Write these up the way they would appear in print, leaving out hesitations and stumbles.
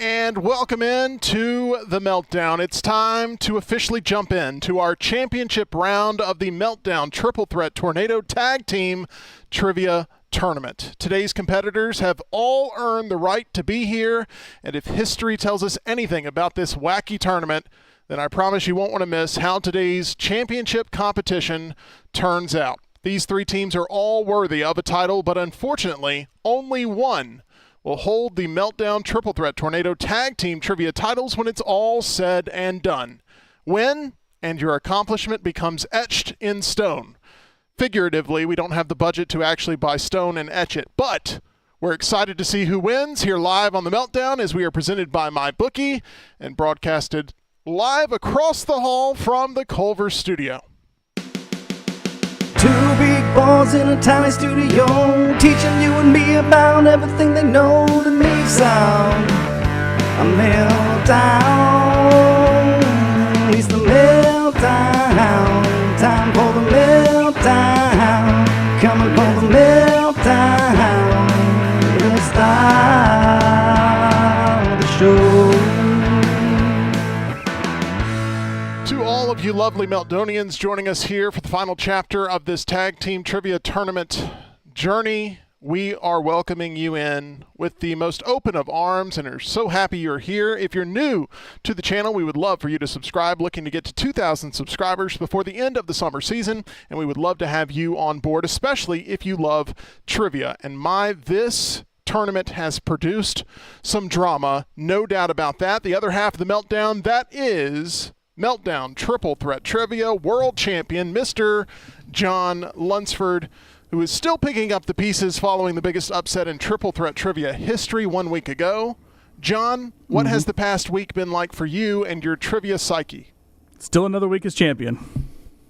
And welcome in to the Meltdown. It's time to officially jump into our championship round of the Meltdown Triple Threat Tornado Tag Team Trivia Tournament. Today's competitors have all earned the right to be here, and if history tells us anything about this wacky tournament, then I promise you won't want to miss how today's championship competition turns out. These three teams are all worthy of a title, but unfortunately, only one will hold the Meltdown Triple Threat Tornado Tag Team Trivia titles when it's all said and done. Win, and your accomplishment becomes etched in stone. Figuratively, we don't have the budget to actually buy stone and etch it, but we're excited to see who wins here live on the Meltdown as we are presented by MyBookie and broadcasted live across the hall from the Culver studio. Two big balls in a tiny studio, teaching you and me about everything they know to make sound. A meltdown, it's the meltdown, time for the meltdown, coming for the meltdown, let's start the show. To all of you lovely Meltdonians joining us here for the final chapter of this tag team trivia tournament journey, we are welcoming you in with the most open of arms and are so happy you're here. If you're new to the channel, we would love for you to subscribe, looking to get to 2,000 subscribers before the end of the summer season, and we would love to have you on board, especially if you love trivia. And this tournament has produced some drama, no doubt about that. The other half of the Meltdown, that is Meltdown Triple Threat Trivia World Champion, Mr. John Lunceford, who is still picking up the pieces following the biggest upset in Triple Threat Trivia history 1 week ago. John, what has the past week been like for you and your trivia psyche? Still another week as champion.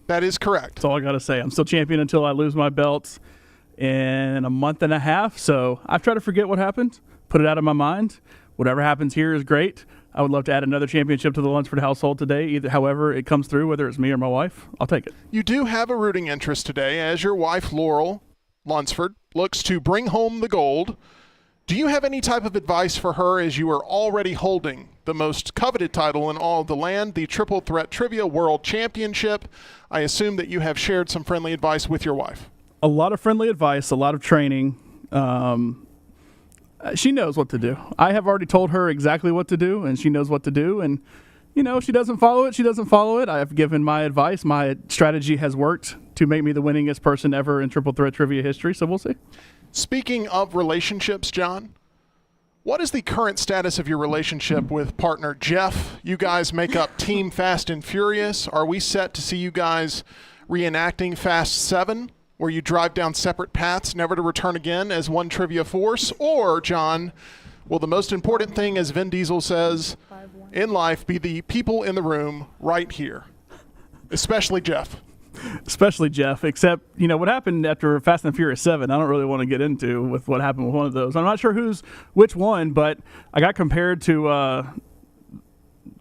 That is correct. That's all I got to say. I'm still champion until I lose my belts in a month and a half, so I've tried to forget what happened, put it out of my mind. Whatever happens here is great. I would love to add another championship to the Lunceford household today, however it comes through, whether it's me or my wife. I'll take it. You do have a rooting interest today as your wife, Laurel Lunceford, looks to bring home the gold. Do you have any type of advice for her as you are already holding the most coveted title in all of the land, the Triple Threat Trivia World Championship? I assume that you have shared some friendly advice with your wife. A lot of friendly advice, a lot of training. She knows what to do. I have already told her exactly what to do, and she knows what to do. And, if she doesn't follow it, she doesn't follow it. I have given my advice. My strategy has worked to make me the winningest person ever in Triple Threat Trivia history, so we'll see. Speaking of relationships, John, what is the current status of your relationship with partner Jeff? You guys make up Team Fast and Furious. Are we set to see you guys reenacting Fast 7? Where you drive down separate paths, never to return again as one trivia force? Or, John, will the most important thing, as Vin Diesel says, in life be the people in the room right here? Especially Jeff. Especially Jeff, except, what happened after Fast and Furious 7, I don't really want to get into with what happened with one of those. I'm not sure which one, but I got compared to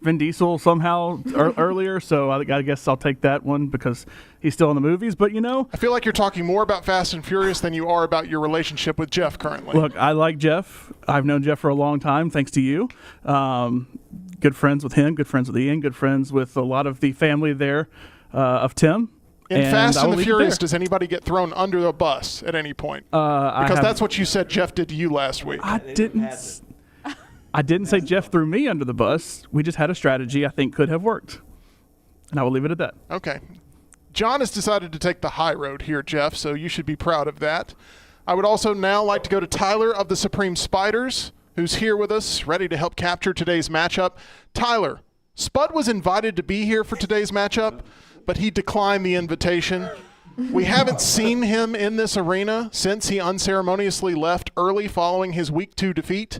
Vin Diesel somehow earlier, so I guess I'll take that one because he's still in the movies. But, I feel like you're talking more about Fast and Furious than you are about your relationship with Jeff currently. Look, I like Jeff. I've known Jeff for a long time, thanks to you. Good friends with him, good friends with Ian, good friends with a lot of the family there of Tim. In Fast and the Furious, does anybody get thrown under the bus at any point? Because that's what you said Jeff did to you last week. I didn't say Jeff threw me under the bus. We just had a strategy I think could have worked. And I will leave it at that. Okay. John has decided to take the high road here, Jeff, so you should be proud of that. I would also now like to go to Tyler of the Supreme Spiders, who's here with us, ready to help capture today's matchup. Tyler, Spud was invited to be here for today's matchup, but he declined the invitation. We haven't seen him in this arena since he unceremoniously left early following his Week 2 defeat.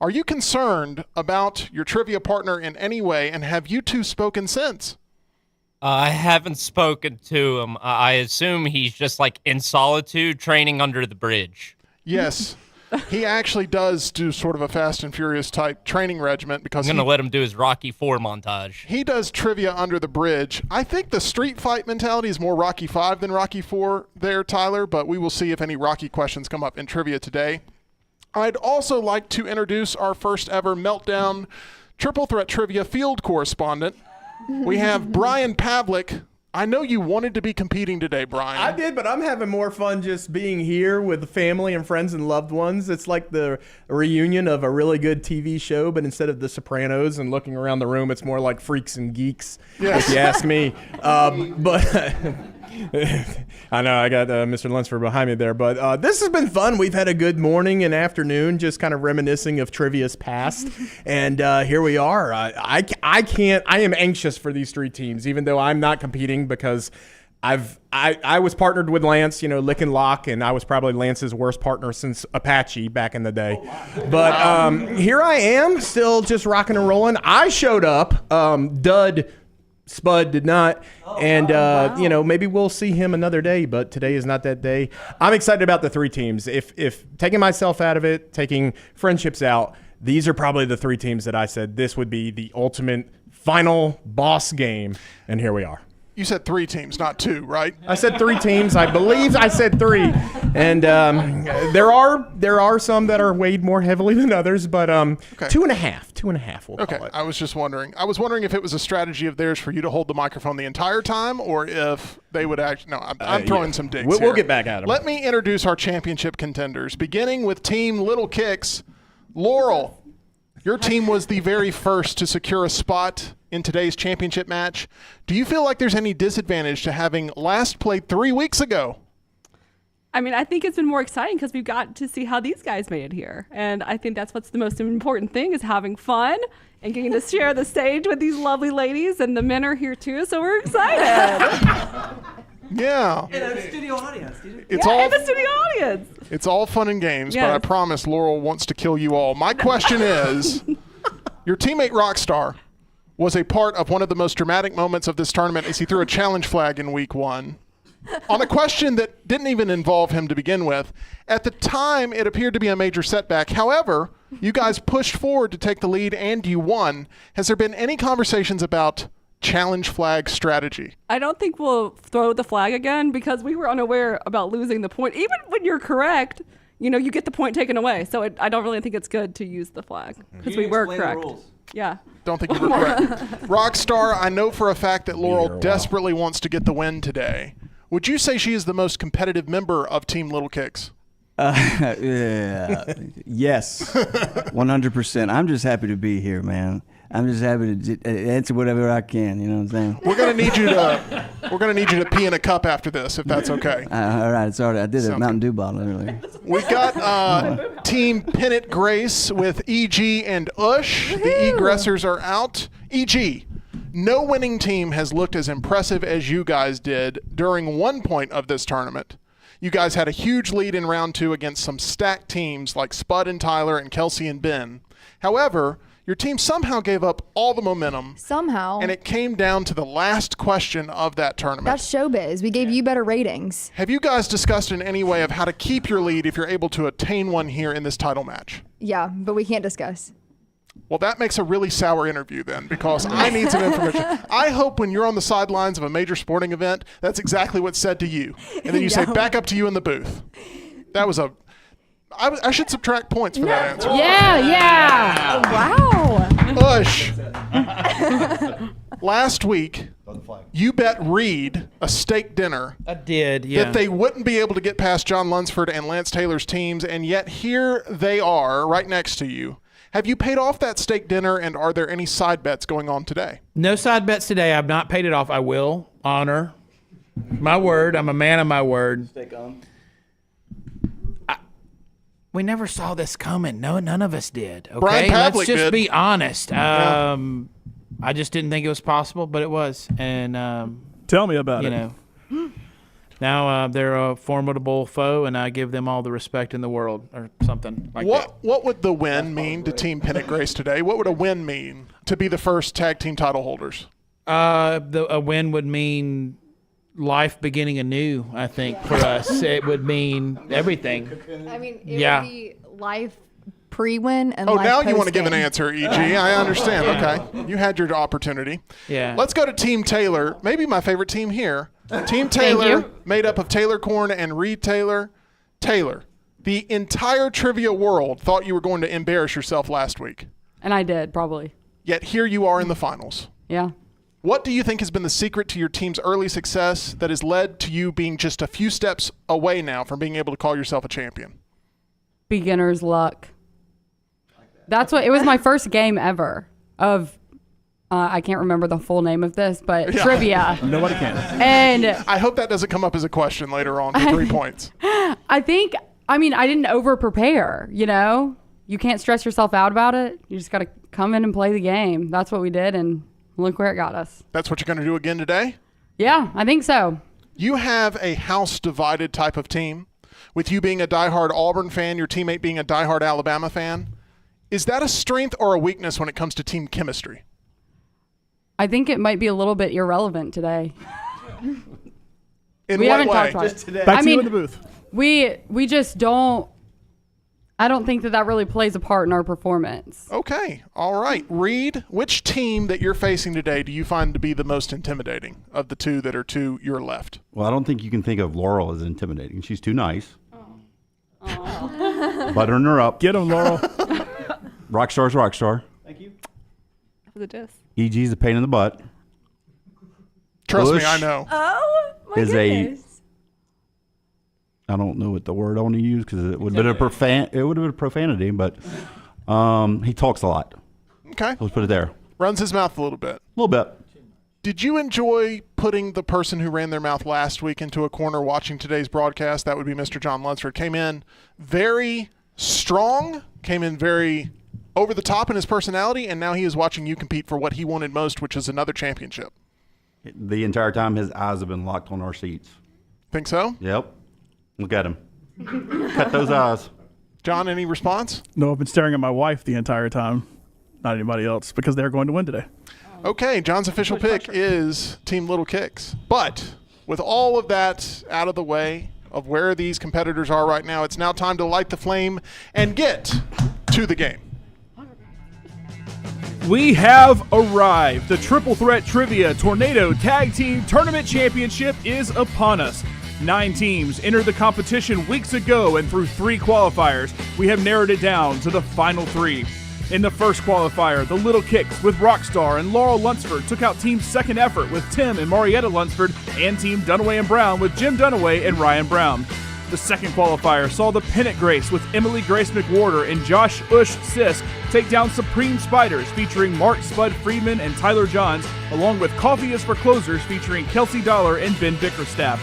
Are you concerned about your trivia partner in any way, and have you two spoken since? I haven't spoken to him. I assume he's just in solitude training under the bridge. Yes. He actually does do sort of a Fast and Furious type training regiment because I'm going to let him do his Rocky IV montage. He does trivia under the bridge. I think the street fight mentality is more Rocky V than Rocky IV there, Tyler, but we will see if any Rocky questions come up in trivia today. I'd also like to introduce our first ever Meltdown Triple Threat Trivia field correspondent. We have Brian Pavlik. I know you wanted to be competing today, Brian. I did, but I'm having more fun just being here with family and friends and loved ones. It's like the reunion of a really good TV show, but instead of The Sopranos and looking around the room, it's more like Freaks and Geeks, if you ask me. But I know I got Mr. Lunceford behind me there, but this has been fun. We've had a good morning and afternoon, just kind of reminiscing of trivia's past, and here we are. I am anxious for these three teams, even though I'm not competing because I was partnered with Lance, lick and lock, and I was probably Lance's worst partner since Apache back in the day. But here I am, still just rocking and rolling. I showed up, Dud. Spud did not, and maybe we'll see him another day, but today is not that day. I'm excited about the three teams. If taking myself out of it, taking friendships out, these are probably the three teams that I said this would be the ultimate final boss game, and here we are. You said three teams, not two, right? I said three teams. I believe I said three, and there are some that are weighed more heavily than others, but okay. Two and a half. We'll call it. I was just wondering. I was wondering if it was a strategy of theirs for you to hold the microphone the entire time, or if they would actually. No, I'm throwing some digs. We'll get back at them. Let me introduce our championship contenders, beginning with Team Little Kicks. Laurel, your team was the very first to secure a spot in today's championship match. Do you feel like there's any disadvantage to having last played 3 weeks ago? I mean, I think it's been more exciting because we've got to see how these guys made it here. And I think that's what's the most important thing is having fun and getting to share the stage with these lovely ladies. And the men are here too, so we're excited. Yeah. And a studio audience. It's all and the studio audience. It's all fun and games, Yes. but I promise Laurel wants to kill you all. My question is, your teammate Rockstar was a part of one of the most dramatic moments of this tournament as he threw a challenge flag in week 1 on a question that didn't even involve him to begin with. At the time, it appeared to be a major setback. However, you guys pushed forward to take the lead and you won. Has there been any conversations about challenge flag strategy? I don't think we'll throw the flag again because we were unaware about losing the point. Even when you're correct, you get the point taken away. So I don't really think it's good to use the flag because we were correct. Yeah. Don't think you were correct. Rockstar, I know for a fact that Laurel desperately wants to get the win today. Would you say she is the most competitive member of Team Little Kicks? Yes, 100%. I'm just happy to be here, man. I'm just happy to answer whatever I can. You know what I'm saying? We're gonna need you to pee in a cup after this, if that's okay. All right, sorry, I did a Mountain Dew bottle earlier. We got Team Pennant Grace with EG and Ush. The egressors are out. EG, no winning team has looked as impressive as you guys did during one point of this tournament. You guys had a huge lead in round 2 against some stacked teams like Spud and Tyler and Kelsey and Ben. However, your team somehow gave up all the momentum. Somehow. And it came down to the last question of that tournament. That's showbiz. We gave you better ratings. Have you guys discussed in any way of how to keep your lead if you're able to attain one here in this title match? Yeah, but we can't discuss. Well, that makes a really sour interview then, because I need some information. I hope when you're on the sidelines of a major sporting event, that's exactly what's said to you. And then you say, back up to you in the booth. That was I should subtract points for that answer. Yeah. Wow. Ush. Last week, you bet Reade a steak dinner. I did, yeah. That they wouldn't be able to get past John Lunceford and Lance Taylor's teams, and yet here they are right next to you. Have you paid off that steak dinner, and are there any side bets going on today? No side bets today. I've not paid it off. I will. Honor my word. I'm a man of my word. Steak on. We never saw this coming. No, none of us did. Okay, Brian Pavlik let's just did. be honest. I just didn't think it was possible, but it was. And Tell me about it. Now they're a formidable foe, and I give them all the respect in the world, or something like that. What would the win mean to Team Pennant Grace today? What would a win mean to be the first tag team title holders? A win would mean life beginning anew, I think, for us. It would mean everything. I mean, it would be life pre-win and life now you want to post-game. give an answer, EG. I understand. Okay. You had your opportunity. Yeah. Let's go to Team Taylor. Maybe my favorite team here. Team Taylor, made up of Taylor Korn and Reade Taylor. Taylor, The entire trivia world thought you were going to embarrass yourself last week. And I did, probably. Yet here you are in the finals. Yeah. What do you think has been the secret to your team's early success that has led to you being just a few steps away now from being able to call yourself a champion? Beginner's luck. That's what it was. My first game ever of I can't remember the full name of this, but trivia. Nobody can. And I hope that doesn't come up as a question later on for 3 points. I didn't over prepare, you know? You can't stress yourself out about it. You just got to come in and play the game. That's what we did, and look where it got us. That's what you're going to do again today? Yeah, I think so. You have a house-divided type of team, with you being a diehard Auburn fan, your teammate being a diehard Alabama fan. Is that a strength or a weakness when it comes to team chemistry? I think it might be a little bit irrelevant today. In we what haven't way? talked about Just it. today. Back to you in the booth. We just don't. I don't think that really plays a part in our performance. Okay. All right. Reade, which team that you're facing today do you find to be the most intimidating of the two that are to your left? Well, I don't think you can think of Laurel as intimidating. She's too nice. Buttering her up. Get him, Laurel. Rockstar's Rockstar. For the diss. EG's a pain in the butt. Trust me, Bush. I know. Oh, my Is goodness. I don't know what the word I want to use because it would have been a profanity, but he talks a lot. Okay. Let's put it there. Runs his mouth a little bit. A little bit. Did you enjoy putting the person who ran their mouth last week into a corner watching today's broadcast? That would be Mr. John Lunceford. Came in very strong, came in very over the top in his personality, and now he is watching you compete for what he wanted most, which is another championship. The entire time his eyes have been locked on our seats. Think so? Yep. Look at him. Cut those eyes. John, any response? No, I've been staring at my wife the entire time, not anybody else, because they're going to win today. Okay, John's official pick is Team Little Kicks. But with all of that out of the way of where these competitors are right now, it's now time to light the flame and get to the game. We have arrived. The Triple Threat Trivia Tornado Tag Team Tournament Championship is upon us. 9 teams entered the competition weeks ago, and through 3 qualifiers, we have narrowed it down to the final 3. In the first qualifier, the Little Kicks with Rockstar and Laurel Lunceford took out Team Second Effort with Tim and Marietta Lunceford, and Team Dunaway and Brown with Jim Dunaway and Ryan Brown. The second qualifier saw the Pennant Grace with Emily Grace McWhorter and Josh Ush Sisk take down Supreme Spiders featuring Mark Spud Friedman and Tyler Johns, along with Coffee is for Closers featuring Kelsey Dollar and Ben Bickerstaff.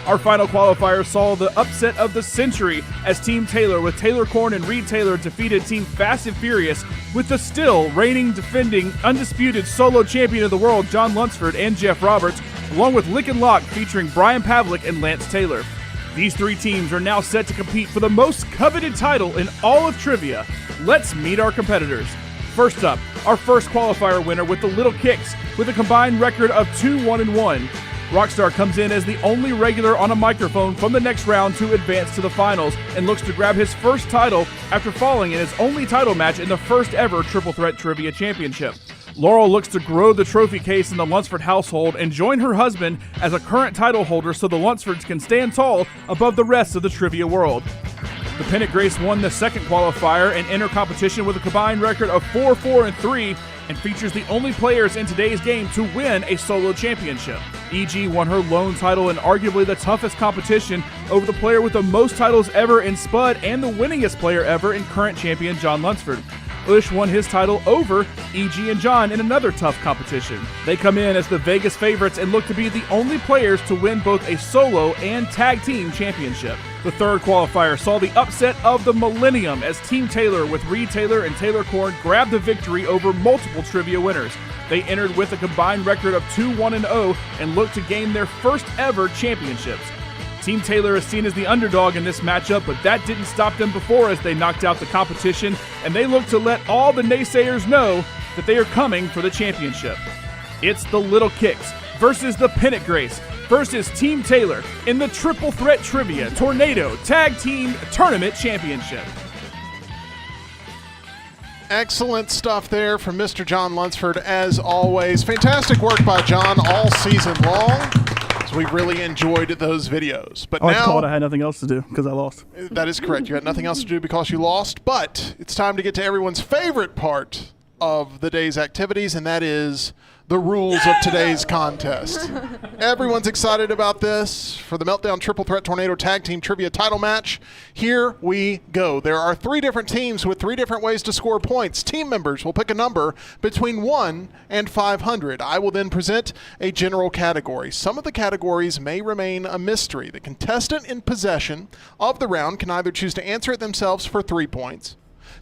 Our final qualifier saw the upset of the century as Team Taylor with Taylor Korn and Reade Taylor defeated Team Fast and Furious with the still reigning, defending, undisputed solo champion of the world John Lunceford and Jeff Roberts, along with Lick and Lock featuring Brian Pavlik and Lance Taylor. These 3 teams are now set to compete for the most coveted title in all of trivia. Let's meet our competitors. First up, our first qualifier winner with the Little Kicks with a combined record of 2-1-1. Rockstar comes in as the only regular on a microphone from the next round to advance to the finals and looks to grab his first title after falling in his only title match in the first ever Triple Threat Trivia Championship. Laurel looks to grow the trophy case in the Lunceford household and join her husband as a current title holder so the Luncfords can stand tall above the rest of the trivia world. The Pennant Grace won the second qualifier and entered competition with a combined record of 4-4-3 and features the only players in today's game to win a solo championship. EG won her lone title in arguably the toughest competition over the player with the most titles ever in Spud and the winningest player ever in current champion John Lunceford. Ush won his title over EG and John in another tough competition. They come in as the Vegas favorites and look to be the only players to win both a solo and tag team championship. The third qualifier saw the upset of the millennium as Team Taylor with Reade Taylor and Taylor Korn grabbed the victory over multiple trivia winners. They entered with a combined record of 2-1-0 and look to gain their first ever championships. Team Taylor is seen as the underdog in this matchup, but that didn't stop them before as they knocked out the competition, and they look to let all the naysayers know that they are coming for the championship. It's the Little Kicks versus the Pennant Grace versus Team Taylor in the Triple Threat Trivia Tornado Tag Team Tournament Championship. Excellent stuff there from Mr. John Lunceford, as always. Fantastic work by John all season long. So we really enjoyed those videos. But Oh, it's called I now, had nothing else to do because I lost. that is correct. You had nothing else to do because you lost. But it's time to get to everyone's favorite part of the day's activities, and that is the rules of today's contest. Everyone's excited about this for the Meltdown Triple Threat Tornado Tag Team Trivia Title Match. Here we go. There are 3 different teams with 3 different ways to score points. Team members will pick a number between 1 and 500. I will then present a general category. Some of the categories may remain a mystery. The contestant in possession of the round can either choose to answer it themselves for 3 points,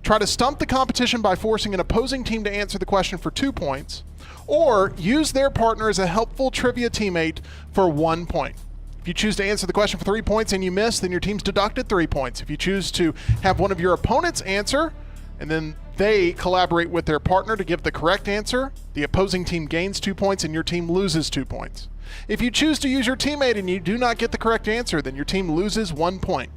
try to stump the competition by forcing an opposing team to answer the question for 2 points, or use their partner as a helpful trivia teammate for 1 point. If you choose to answer the question for 3 points and you miss, then your team's deducted 3 points. If you choose to have one of your opponents answer, and then they collaborate with their partner to give the correct answer, the opposing team gains 2 points and your team loses 2 points. If you choose to use your teammate and you do not get the correct answer, then your team loses 1 point.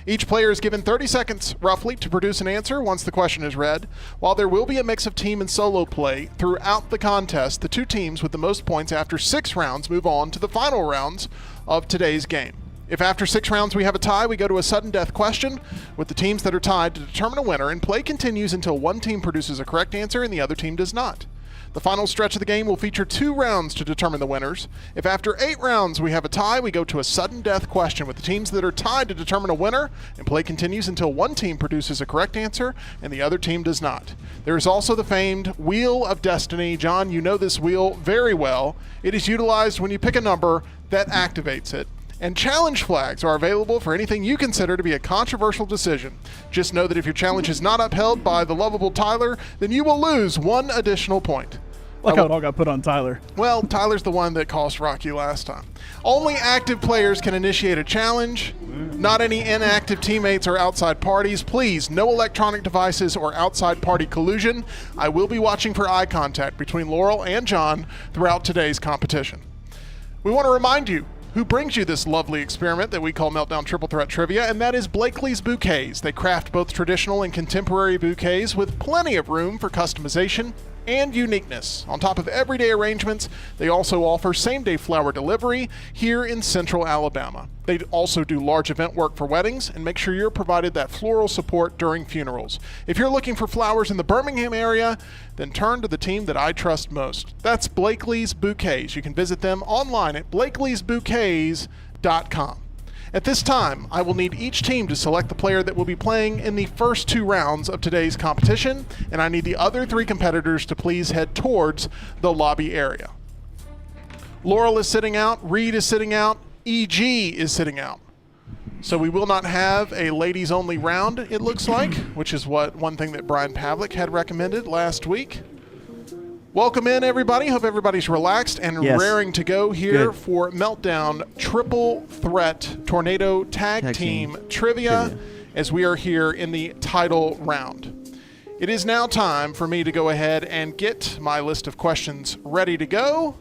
Each player is given 30 seconds, roughly, to produce an answer once the question is read. While there will be a mix of team and solo play throughout the contest, the 2 teams with the most points after 6 rounds move on to the final rounds of today's game. If after 6 rounds we have a tie, we go to a sudden death question with the teams that are tied to determine a winner, and play continues until one team produces a correct answer and the other team does not. The final stretch of the game will feature 2 rounds to determine the winners. If after 8 rounds we have a tie, we go to a sudden death question with the teams that are tied to determine a winner, and play continues until one team produces a correct answer and the other team does not. There is also the famed Wheel of Destiny. John, you know this wheel very well. It is utilized when you pick a number that activates it. And challenge flags are available for anything you consider to be a controversial decision. Just know that if your challenge is not upheld by the lovable Tyler, then you will lose 1 additional point. Like how it all got put on Tyler. Well, Tyler's the one that cost Rocky last time. Only active players can initiate a challenge. Not any inactive teammates or outside parties. Please, no electronic devices or outside party collusion. I will be watching for eye contact between Laurel and John throughout today's competition. We want to remind you who brings you this lovely experiment that we call Meltdown Triple Threat Trivia, and that is Blakely's Bouquets. They craft both traditional and contemporary bouquets with plenty of room for customization and uniqueness. On top of everyday arrangements, they also offer same-day flower delivery here in Central Alabama. They also do large event work for weddings and make sure you're provided that floral support during funerals. If you're looking for flowers in the Birmingham area, then turn to the team that I trust most. That's Blakely's Bouquets. You can visit them online at blakeleysbouquets.com. At this time, I will need each team to select the player that will be playing in the first 2 rounds of today's competition, and I need the other 3 competitors to please head towards the lobby area. Laurel is sitting out, Reade is sitting out, EG is sitting out. So we will not have a ladies-only round, it looks like, which is one thing that Brian Pavlik had recommended last week. Welcome in, everybody. Hope everybody's relaxed and raring to go here for Meltdown Triple Threat Tornado Tag Team Trivia as we are here in the title round. It is now time for me to go ahead and get my list of questions ready to go,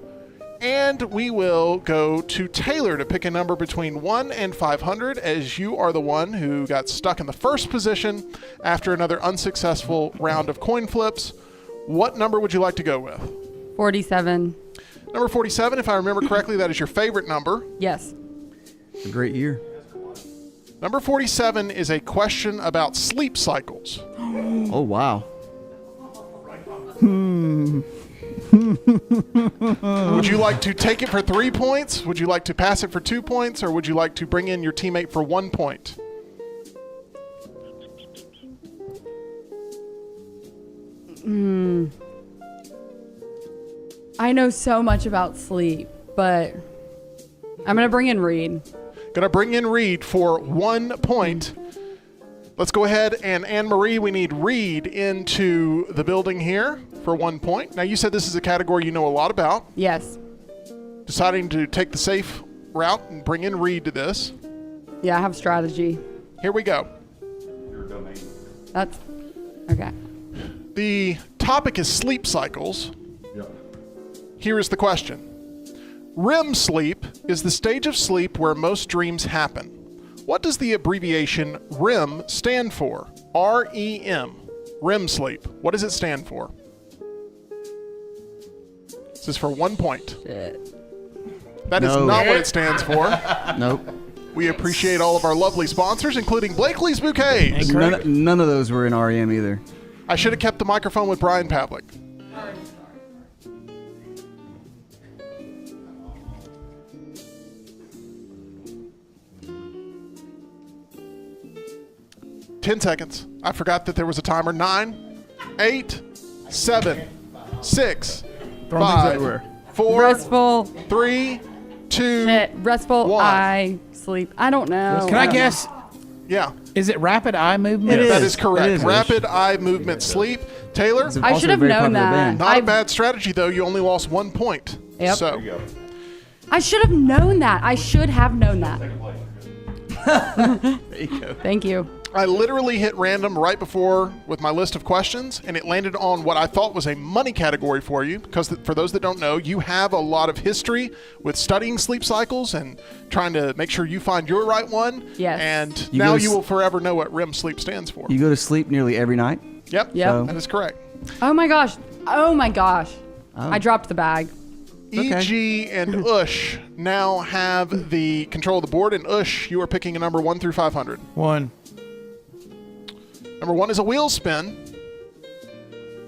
and we will go to Taylor to pick a number between 1 and 500, as you are the one who got stuck in the first position after another unsuccessful round of coin flips. What number would you like to go with? 47. Number 47, if I remember correctly, that is your favorite number. Yes. It's a great year. Number 47 is a question about sleep cycles. Oh, wow. Would you like to take it for 3 points? Would you like to pass it for 2 points? Or would you like to bring in your teammate for 1 point? I know so much about sleep, but I'm going to bring in Reade. Gonna bring in Reade for 1 point. Let's go ahead and Anne-Marie, we need Reade into the building here for 1 point. Now you said this is a category you know a lot about. Yes. Deciding to take the safe route and bring in Reade to this. Yeah, I have strategy. Here we go. That's okay. The topic is sleep cycles. Here is the question. REM sleep is the stage of sleep where most dreams happen. What does the abbreviation REM stand for? R-E-M. REM sleep. What does it stand for? This is for 1 point. Shit. That is not what it stands for. Nope. We appreciate all of our lovely sponsors, including Blakely's Bouquets. None of those were in REM either. I should have kept the microphone with Brian Pavlik. Ten seconds. I forgot that there was a timer. 9, 8, 7, 6, Throwing things 5, everywhere. 4, Restful. 3, 2. Shit. Restful. One. Eye. Sleep. I don't know. Can I guess? Yeah, Is it rapid eye movement? that is correct. It is. Rapid eye movement sleep. Taylor, I Also should have very known popular that. band. not a bad strategy, though. You only lost 1 point. Yep. So, I should have known that. I should have known that. There you go. Thank you. I literally hit random right before with my list of questions, and it landed on what I thought was a money category for you. Because for those that don't know, you have a lot of history with studying sleep cycles and trying to make sure you find your right one. Yes. And You now go to you will forever know what REM sleep stands for. You go to sleep nearly every night. Yep. Yep. That is correct. Oh my gosh. Oh my gosh. I dropped the bag. EG and Ush now have the control of the board, and Ush, you are picking a number 1 through 500. 1. Number 1 is a wheel spin.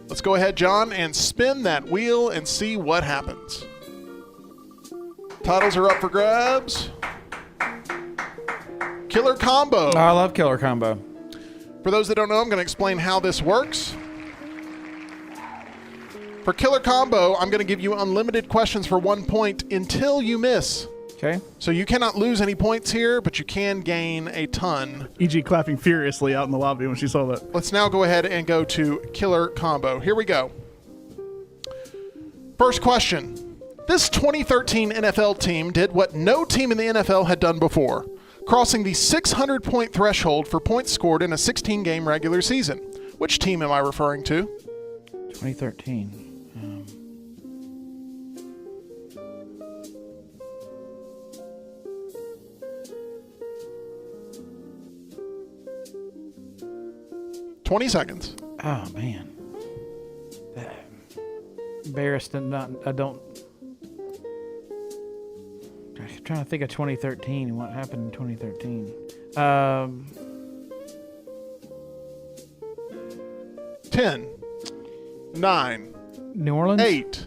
Let's go ahead, John, and spin that wheel and see what happens. Titles are up for grabs. Killer Combo. I love Killer Combo. For those that don't know, I'm going to explain how this works. For Killer Combo, I'm going to give you unlimited questions for 1 point until you miss. Okay. So you cannot lose any points here, but you can gain a ton. E.G. clapping furiously out in the lobby when she saw that. Let's now go ahead and go to Killer Combo. Here we go. First question. This 2013 NFL team did what no team in the NFL had done before, crossing the 600-point threshold for points scored in a 16-game regular season. Which team am I referring to? 2013. 20 seconds. Oh man. Embarrassed and not. I don't. I'm trying to think of 2013 and what happened in 2013. 10, 9, New Orleans. 8.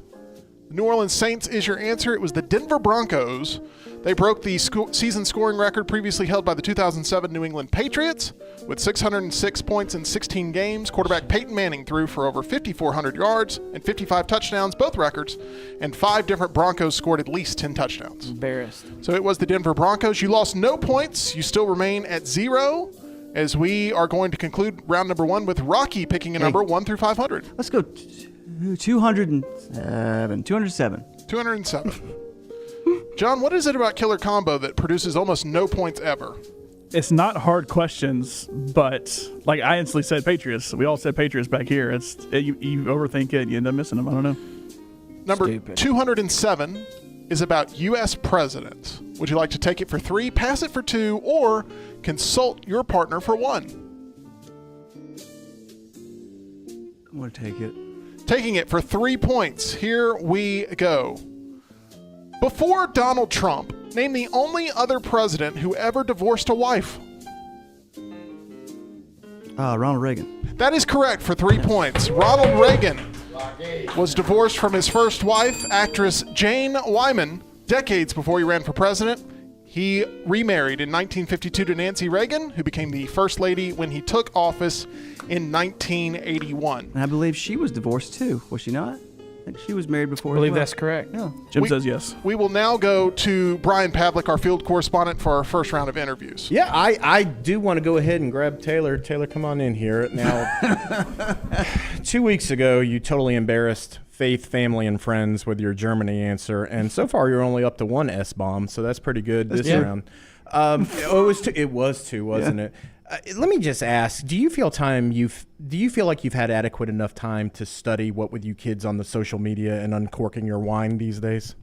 New Orleans Saints is your answer. It was the Denver Broncos. They broke the season scoring record previously held by the 2007 New England Patriots with 606 points in 16 games. Quarterback Peyton Manning threw for over 5,400 yards and 55 touchdowns, both records, and 5 different Broncos scored at least 10 touchdowns. Embarrassed. So it was the Denver Broncos. You lost no points. You still remain at 0 as we are going to conclude round number 1 with Rocky picking a number 1 through 500. Let's go 207. 207. 207. John, what is it about Killer Combo that produces almost no points ever? It's not hard questions, but like I instantly said Patriots. We all said Patriots back here. You overthink it, you end up missing them. I don't know. Number Stupid. 207 is about U.S. presidents. Would you like to take it for 3, pass it for 2, or consult your partner for 1? I'm going to take it. Taking it for 3 points. Here we go. Before Donald Trump, name the only other president who ever divorced a wife. Ronald Reagan. That is correct for 3 points. Ronald Reagan was divorced from his first wife, actress Jane Wyman, decades before he ran for president. He remarried in 1952 to Nancy Reagan, who became the first lady when he took office in 1981. And I believe she was divorced too, was she not? I think she was married before. I believe as well. that's correct. Yeah. Jim says yes. We will now go to Brian Pavlik, our field correspondent, for our first round of interviews. Yeah, I do want to go ahead and grab Taylor. Taylor, come on in here. Now, 2 weeks ago, you totally embarrassed Faith, family, and friends with your Germany answer, and so far you're only up to 1 S-bomb, so that's pretty good this round. It was two, wasn't it? Let me just ask: do you feel like you've had adequate enough time to study what with you kids on the social media and uncorking your wine these days?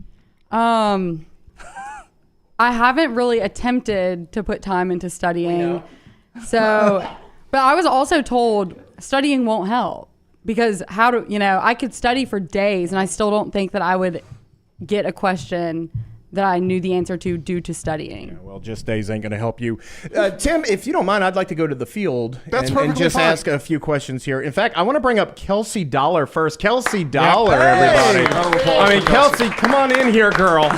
I haven't really attempted to put time into studying. So, but I was also told studying won't help because I could study for days and I still don't think that I would get a question that I knew the answer to due to studying. Well, just days ain't going to help you. Tim, if you don't mind, I'd like to go to the field and just fine. ask a few questions here. In fact, I want to bring up Kelsey Dollar first. Kelsey Dollar, everybody. I mean, Kelsey, come on in here, girl.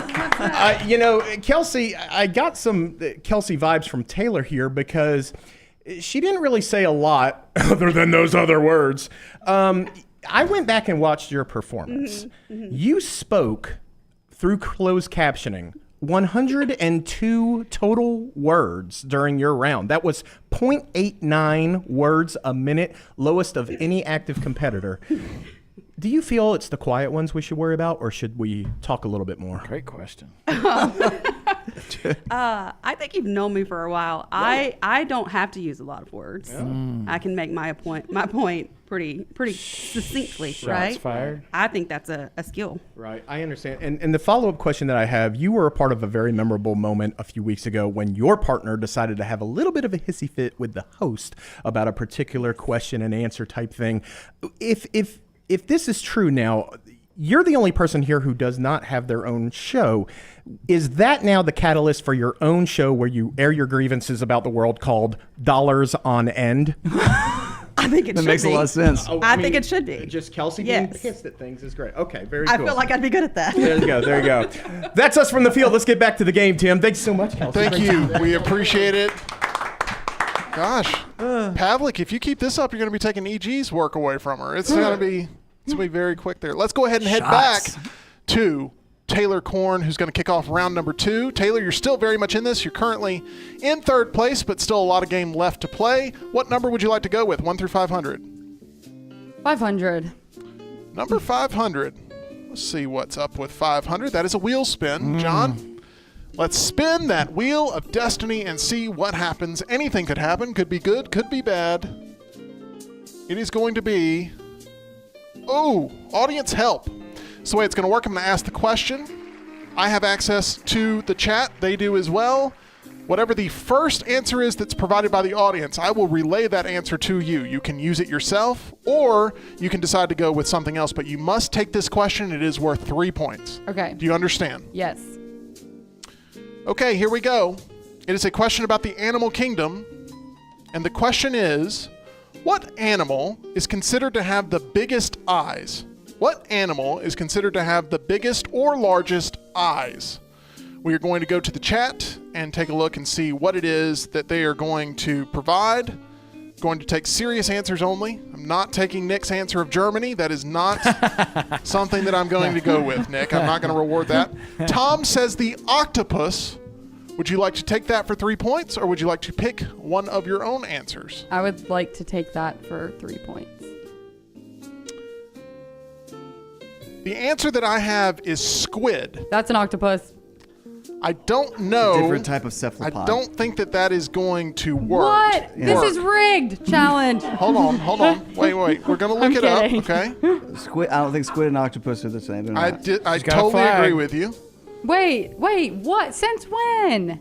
Kelsey, I got some Kelsey vibes from Taylor here because she didn't really say a lot other than those other words. I went back and watched your performance. You spoke through closed captioning 102 total words during your round. That was 0.89 words a minute, lowest of any active competitor. Do you feel it's the quiet ones we should worry about, or should we talk a little bit more? Great question. I think you've known me for a while. I don't have to use a lot of words. I can make my point pretty succinctly, right? Shots fired. I think that's a skill. Right, I understand. And the follow-up question that I have, you were a part of a very memorable moment a few weeks ago when your partner decided to have a little bit of a hissy fit with the host about a particular question and answer type thing. If this is true now, you're the only person here who does not have their own show. Is that now the catalyst for your own show where you air your grievances about the world called Dollars on End? I think it should be. That makes a lot of sense. I think it should be. Just Kelsey being pissed at things is great. Okay, very I cool. feel like I'd be good at that. There you go. That's us from the field. Let's get back to the game, Tim. Thanks so much, Kelsey. Thank you. We appreciate it. Gosh, Pavlik, if you keep this up, you're going to be taking EG's work away from her. It's going to be very quick there. Let's go ahead and head back to Taylor Korn, who's going to kick off round number 2. Taylor, you're still very much in this. You're currently in third place, but still a lot of game left to play. What number would you like to go with, 1 through 500? 500. Number 500. Let's see what's up with 500. That is a wheel spin. John, let's spin that wheel of destiny and see what happens. Anything could happen. Could be good, could be bad. It is going to be... Oh, audience help. So the way it's going to work, I'm going to ask the question. I have access to the chat. They do as well. Whatever the first answer is that's provided by the audience, I will relay that answer to you. You can use it yourself, or you can decide to go with something else, but you must take this question. It is worth 3 points. Okay. Do you understand? Yes. Okay, here we go. It is a question about the animal kingdom, and the question is, what animal is considered to have the biggest eyes? What animal is considered to have the biggest or largest eyes? We are going to go to the chat and take a look and see what it is that they are going to provide. Going to take serious answers only. I'm not taking Nick's answer of Germany. That is not something that I'm going to go with, Nick. I'm not going to reward that. Tom says the octopus. Would you like to take that for 3 points, or would you like to pick one of your own answers? I would like to take that for 3 points. The answer that I have is squid. That's an octopus. I don't know. Different type of cephalopod. I don't think that is going to work. What? This is rigged. Challenge. Hold on. Wait. We're going to look it up, okay? Squid. I don't think squid and octopus are the same. They're not. I totally agree with you. Wait, what? Since when?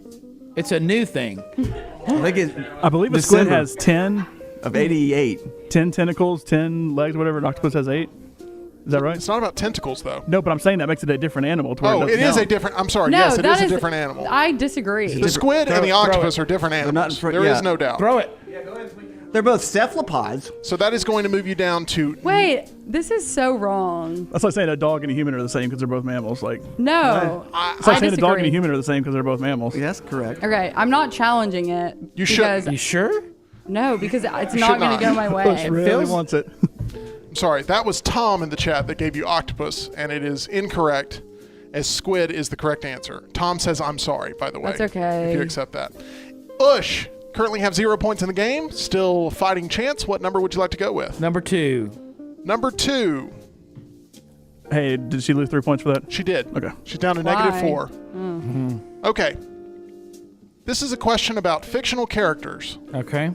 It's a new thing. I believe a squid has 10 of 88. 10 tentacles, 10 legs, whatever. An octopus has 8. Is that right? It's not about tentacles, though. No, but I'm saying that makes it a different animal. To where Oh, it is a different. I'm sorry. No, Yes, it that is a different animal. I disagree. The squid and the octopus are different animals. There is no doubt. Throw it. They're both cephalopods. So that is going to move you down to. Wait, this is so wrong. That's like saying a dog and a human are the same because they're both mammals. Like, No, it's like saying a dog and a disagree. human are the same because they're both mammals. Yes, correct. Okay, I'm not challenging it. You because should. You sure? No, because it's You not should going not. to go my way. Bush really feels- wants it. I'm sorry. That was Tom in the chat that gave you octopus, and it is incorrect, as squid is the correct answer. Tom says, I'm sorry, by the way. That's okay. If you accept that. Ush, currently have 0 points in the game. Still fighting chance. What number would you like to go with? Number 2. Number 2. Hey, did she lose 3 points for that? She did. Okay. She's down to Why? -4. Okay. This is a question about fictional characters. Okay.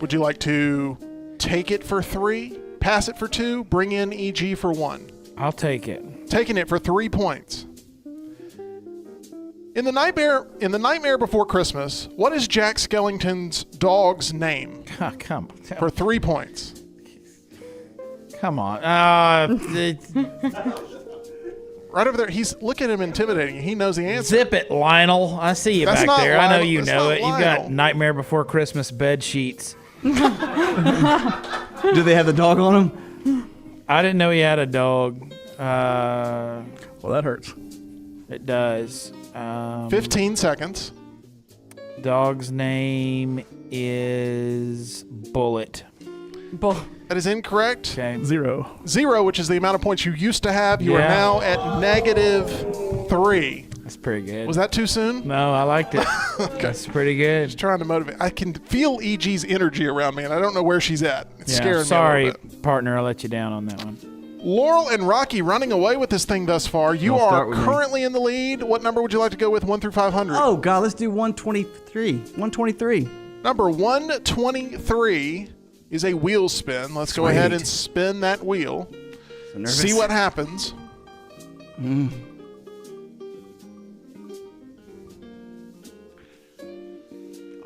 Would you like to take it for 3, pass it for 2, bring in EG for 1? I'll take it. Taking it for 3 points. In the Nightmare Before Christmas, what is Jack Skellington's dog's name? Oh, come For 3 points. on. Right over there. Look at him intimidating. He knows the answer. Zip it, Lionel. I see you That's back not there. I know Lionel. you That's know not it. You've Lionel. got Nightmare Before Christmas bed sheets. Do they have the dog on them? I didn't know he had a dog. Well, that hurts. It does. 15 seconds. Dog's name is Bullet. That is incorrect. Okay. 0. Which is the amount of points you used to have. You are Yeah. now at -3. That's pretty good. Was that too soon? No, I liked it. That's pretty good. Just trying to motivate. I can feel EG's energy around me, and I don't know where she's at. It's scaring me a Sorry, little bit. partner. I let you down on that one. Laurel and Rocky running away with this thing thus far. You I'll are start with me. currently in the lead. What number would you like to go with, 1 through 500? Oh, God, let's do 123. 123. Number 123 is a wheel spin. Let's go ahead and spin that wheel. So nervous. See what happens.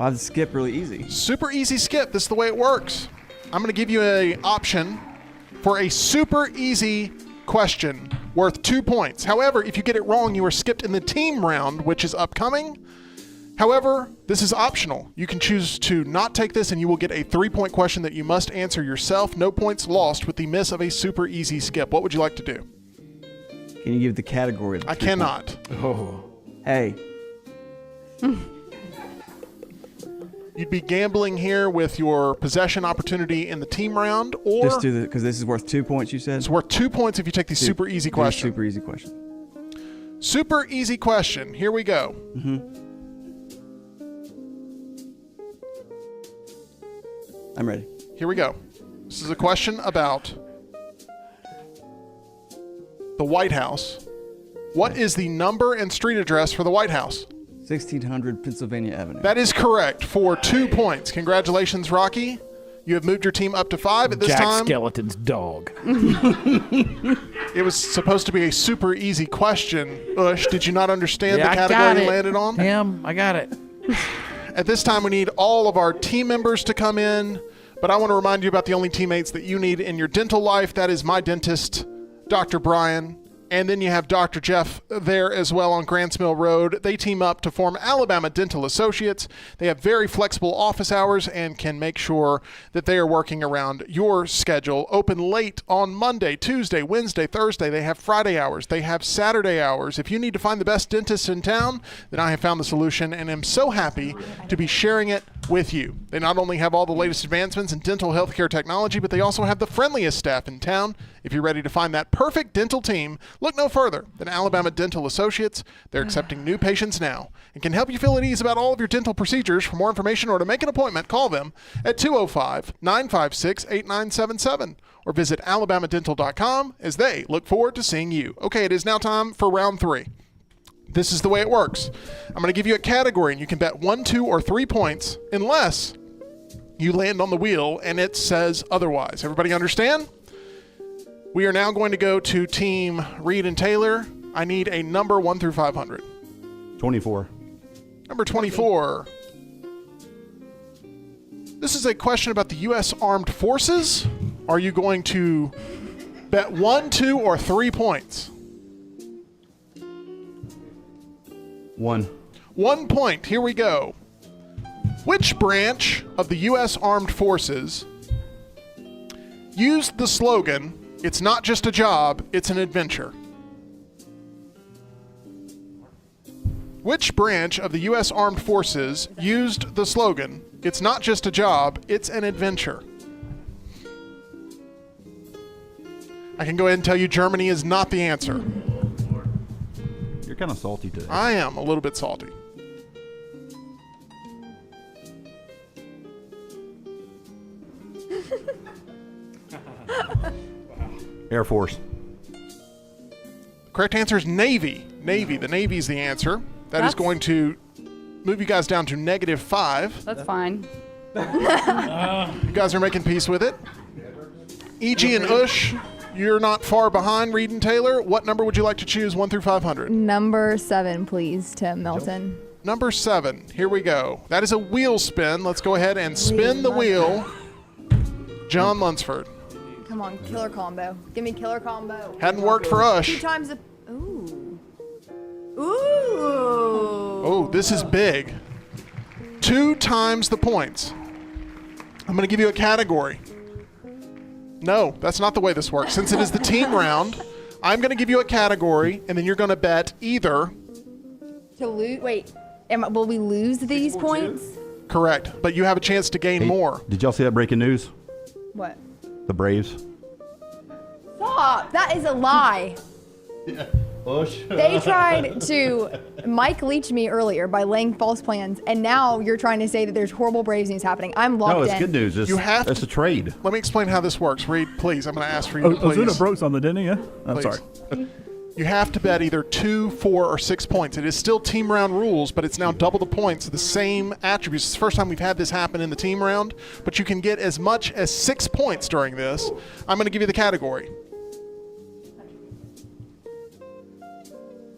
I'll have to skip really easy. Super easy skip. This is the way it works. I'm going to give you an option for a super easy question worth 2 points. However, if you get it wrong, you are skipped in the team round, which is upcoming. However, this is optional. You can choose to not take this, and you will get a 3-point question that you must answer yourself. No points lost with the miss of a super easy skip. What would you like to do? Can you give the category? I cannot. Oh. Hey. You'd be gambling here with your possession opportunity in the team round, or Just do the, because this is worth 2 points, you said? it's worth 2 points if you take the super easy Do question. Super easy question. Super easy question. Here we go. I'm ready. Here we go. This is a question about the White House. What is the number and street address for the White House? 1600 Pennsylvania Avenue. That is correct for 2 points. Congratulations, Rocky. You have moved your team up to 5 at this Jack time. Skeleton's dog. It was supposed to be a super easy question. Ush, did you not understand the I got category you it. landed on? Tim, I got it. At this time, we need all of our team members to come in, but I want to remind you about the only teammates that you need in your dental life. That is my dentist, Dr. Brian, and then you have Dr. Jeff there as well on Grants Mill Road. They team up to form Alabama Dental Associates. They have very flexible office hours and can make sure that they are working around your schedule. Open late on Monday, Tuesday, Wednesday, Thursday. They have Friday hours. They have Saturday hours. If you need to find the best dentist in town, then I have found the solution and am so happy to be sharing it with you. They not only have all the latest advancements in dental healthcare technology, but they also have the friendliest staff in town. If you're ready to find that perfect dental team, look no further than Alabama Dental Associates. They're accepting new patients now and can help you feel at ease about all of your dental procedures. For more information or to make an appointment, call them at 205-956-8977 or visit alabamadental.com as they look forward to seeing you. Okay, it is now time for round 3. This is the way it works. I'm going to give you a category, and you can bet 1, 2, or 3 points unless you land on the wheel and it says otherwise. Everybody understand? We are now going to go to Team Reade and Taylor. I need a number 1 through 500. 24. Number 24. This is a question about the U.S. Armed Forces. Are you going to bet 1, 2, or 3 points? 1. 1 point. Here we go. Which branch of the U.S. Armed Forces used the slogan, "It's not just a job, it's an adventure"? Which branch of the U.S. Armed Forces used the slogan, "It's not just a job, it's an adventure"? I can go ahead and tell you Germany is not the answer. You're kind of salty today. I am a little bit salty. Air Force. Correct answer is Navy. Navy. The Navy is the answer. That is going to move you guys down to -5. That's fine. You guys are making peace with it. EG and Ush, you're not far behind Reade and Taylor. What number would you like to choose, 1 through 500? Number 7, please, to Milton. Number 7. Here we go. That is a wheel spin. Let's go ahead and spin the wheel. John Lunceford. Come on, killer combo. Give me killer combo. Hadn't worked for Ush. 2 times the. Ooh. Ooh. Oh, this is big. 2 times the points. I'm going to give you a category. No, that's not the way this works. Since it is the team round, I'm going to give you a category, and then you're going to bet either. To lose? Wait, will we lose these points? Correct, but you have a chance to gain more. Did y'all see that breaking news? What? The Braves. Stop! That is a lie. They tried to Mike leech me earlier by laying false plans, and now you're trying to say that there's horrible Braves news happening. I'm locked in. No, it's good news. It's a trade. Let me explain how this works. Reade, please. I'm going to ask for you to please. Ozuna broke something, didn't he? Yeah. I'm Please. sorry. You have to bet either 2, 4, or 6 points. It is still team round rules, but it's now double the points, the same attributes. It's the first time we've had this happen in the team round, but you can get as much as 6 points during this. I'm going to give you the category.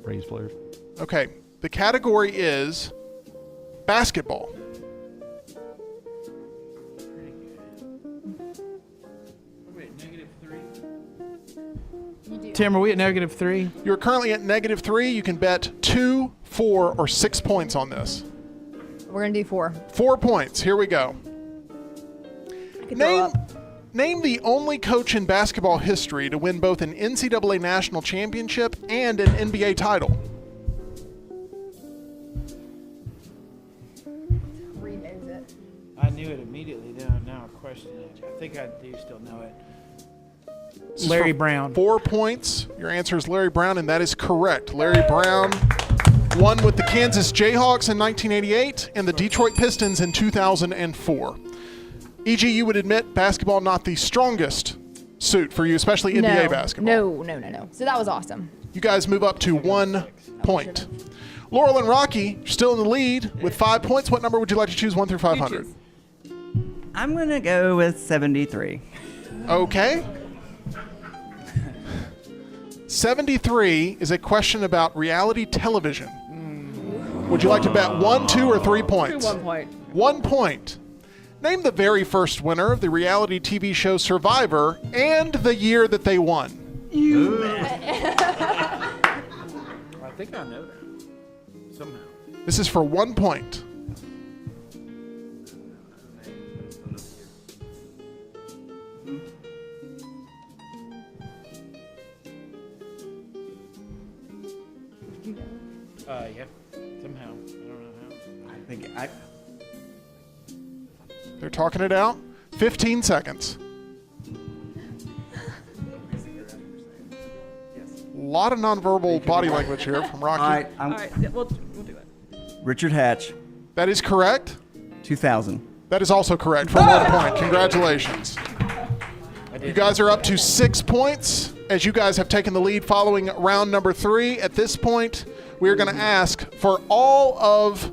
Braves players. Okay, the category is basketball. Tim, are we at -3? You're currently at -3. You can bet 2, 4, or 6 points on this. We're going to do 4. 4 points. Here we go. I could throw up. Name the only coach in basketball history to win both an NCAA national championship and an NBA title. Reade knows it. I knew it immediately. Now I question it. I think I do still know it. This is Larry for Brown. 4 points. Your answer is Larry Brown, and that is correct. Larry Brown won with the Kansas Jayhawks in 1988 and the Detroit Pistons in 2004. E.g., you would admit basketball not the strongest suit for you, especially NBA basketball. No. So that was awesome. You guys move up to 1 point. Laurel and Rocky still in the lead with 5 points. What number would you like to choose, 1 through 500? I'm going to go with 73. Okay. 73 is a question about reality television. Would you like to bet 1, 2, or 3 points? 1 point. 1 point. Name the very first winner of the reality TV show Survivor and the year that they won. I think I know that. Somehow. This is for 1 point. Yeah. Somehow. I don't know how. I think They're talking it out. 15 seconds. A lot of nonverbal body language here from Rocky. All right, All right, we'll do it. Richard Hatch, That is correct. 2000. That is also correct for 1 point. Congratulations. You guys are up to 6 points as you guys have taken the lead following round number 3. At this point, we are going to ask for all of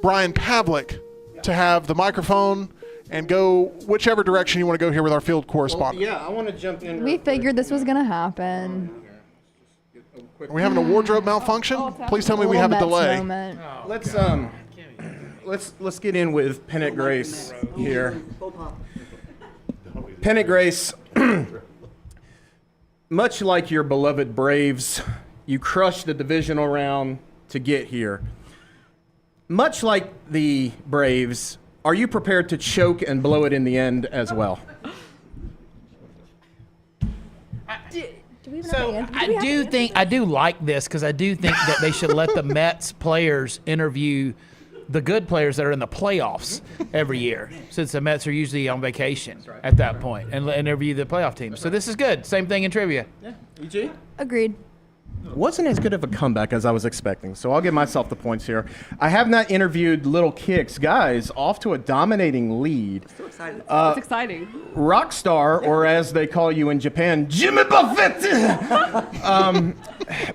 Brian Pavlik to have the microphone and go whichever direction you want to go here with our field correspondent. Yeah, I want to jump in. We figured this was going to happen. Are we having a wardrobe malfunction? Please tell me we have a Mets delay. moment. Let's get in with Pennant Grace here. Pennant Grace, much like your beloved Braves, you crushed the divisional round to get here. Much like the Braves, are you prepared to choke and blow it in the end as well? So I do like this because I do think that they should let the Mets players interview the good players that are in the playoffs every year, since the Mets are usually on vacation at that point, and interview the playoff teams. So this is good. Same thing in trivia. Yeah. EG? Agreed. Wasn't as good of a comeback as I was expecting, so I'll give myself the points here. I have not interviewed Little Kicks. Guys, off to a dominating lead. So excited. It's exciting. Rockstar, or as they call you in Japan, Jimmy Buffett.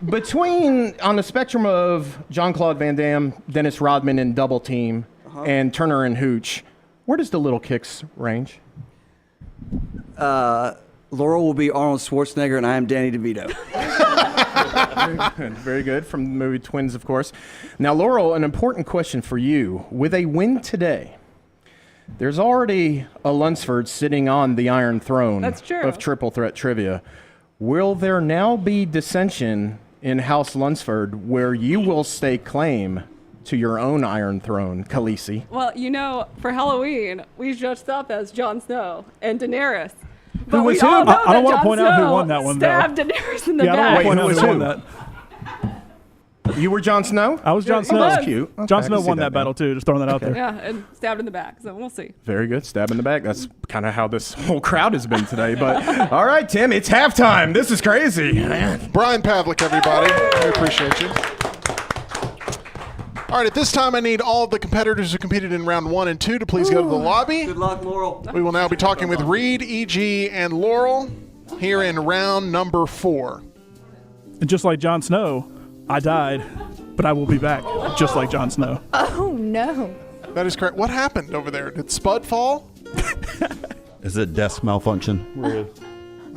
Between, on the spectrum of Jean-Claude Van Damme, Dennis Rodman in Double Team, and Turner and Hooch, where does the Little Kicks range? Laurel will be Arnold Schwarzenegger, and I am Danny DeVito. Very good. From the movie Twins, of course. Now, Laurel, an important question for you. With a win today, there's already a Lunceford sitting on the Iron Throne That's true. of Triple Threat Trivia. Will there now be dissension in House Lunceford where you will stake claim to your own Iron Throne, Khaleesi? Well, for Halloween, we dressed up as Jon Snow and Daenerys. But was we who? all know I don't that want to Jon point out who Snow won that one, though. stabbed Daenerys in the Yeah, I don't back. want to point out who who was won who? that. You were Jon Snow? I was Jon he Snow. was. That's cute. Okay, Jon I Snow can see won that now. battle too. Just throwing that out there. Yeah, and stabbed in the back. So we'll see. Very good. Stab in the back. That's kind of how this whole crowd has been today. But all right, Tim, it's halftime. This is crazy. Man. Brian Pavlik, everybody. We appreciate you. All right, at this time, I need all of the competitors who competed in round 1 and 2 to please go to the lobby. Good luck, Laurel. We will now be talking with Reade, EG, and Laurel here in round number 4. And just like Jon Snow, I died, but I will be back, just like Jon Snow. Oh no. That is correct. What happened over there? Did Spud fall? Is it desk malfunction?